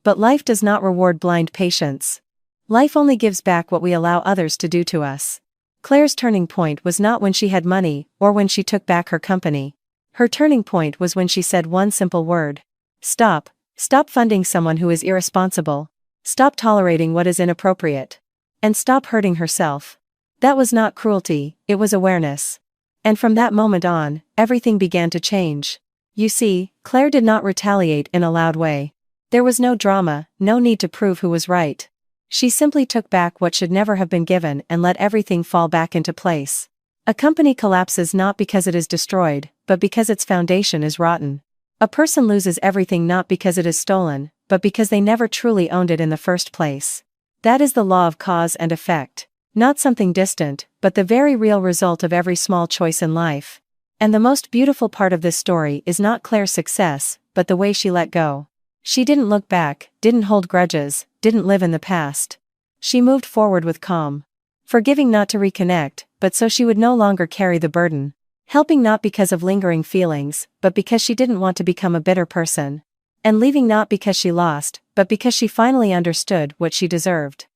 But life does not reward blind patience. Life only gives back what we allow others to do to us. Claire's turning point was not when she had money, or when she took back her company. Her turning point was when she said one simple word. Stop. Stop funding someone who is irresponsible. Stop tolerating what is inappropriate. And stop hurting herself. That was not cruelty, it was awareness. And from that moment on, everything began to change. You see, Claire did not retaliate in a loud way. There was no drama, no need to prove who was right. She simply took back what should never have been given and let everything fall back into place. A company collapses not because it is destroyed, but because its foundation is rotten. A person loses everything not because it is stolen, but because they never truly owned it in the first place. That is the law of cause and effect. Not something distant, but the very real result of every small choice in life. And the most beautiful part of this story is not Claire's success, but the way she let go. She didn't look back, didn't hold grudges, didn't live in the past. She moved forward with calm. Forgiving not to reconnect, but so she would no longer carry the burden. Helping not because of lingering feelings, but because she didn't want to become a bitter person. And leaving not because she lost, but because she finally understood what she deserved.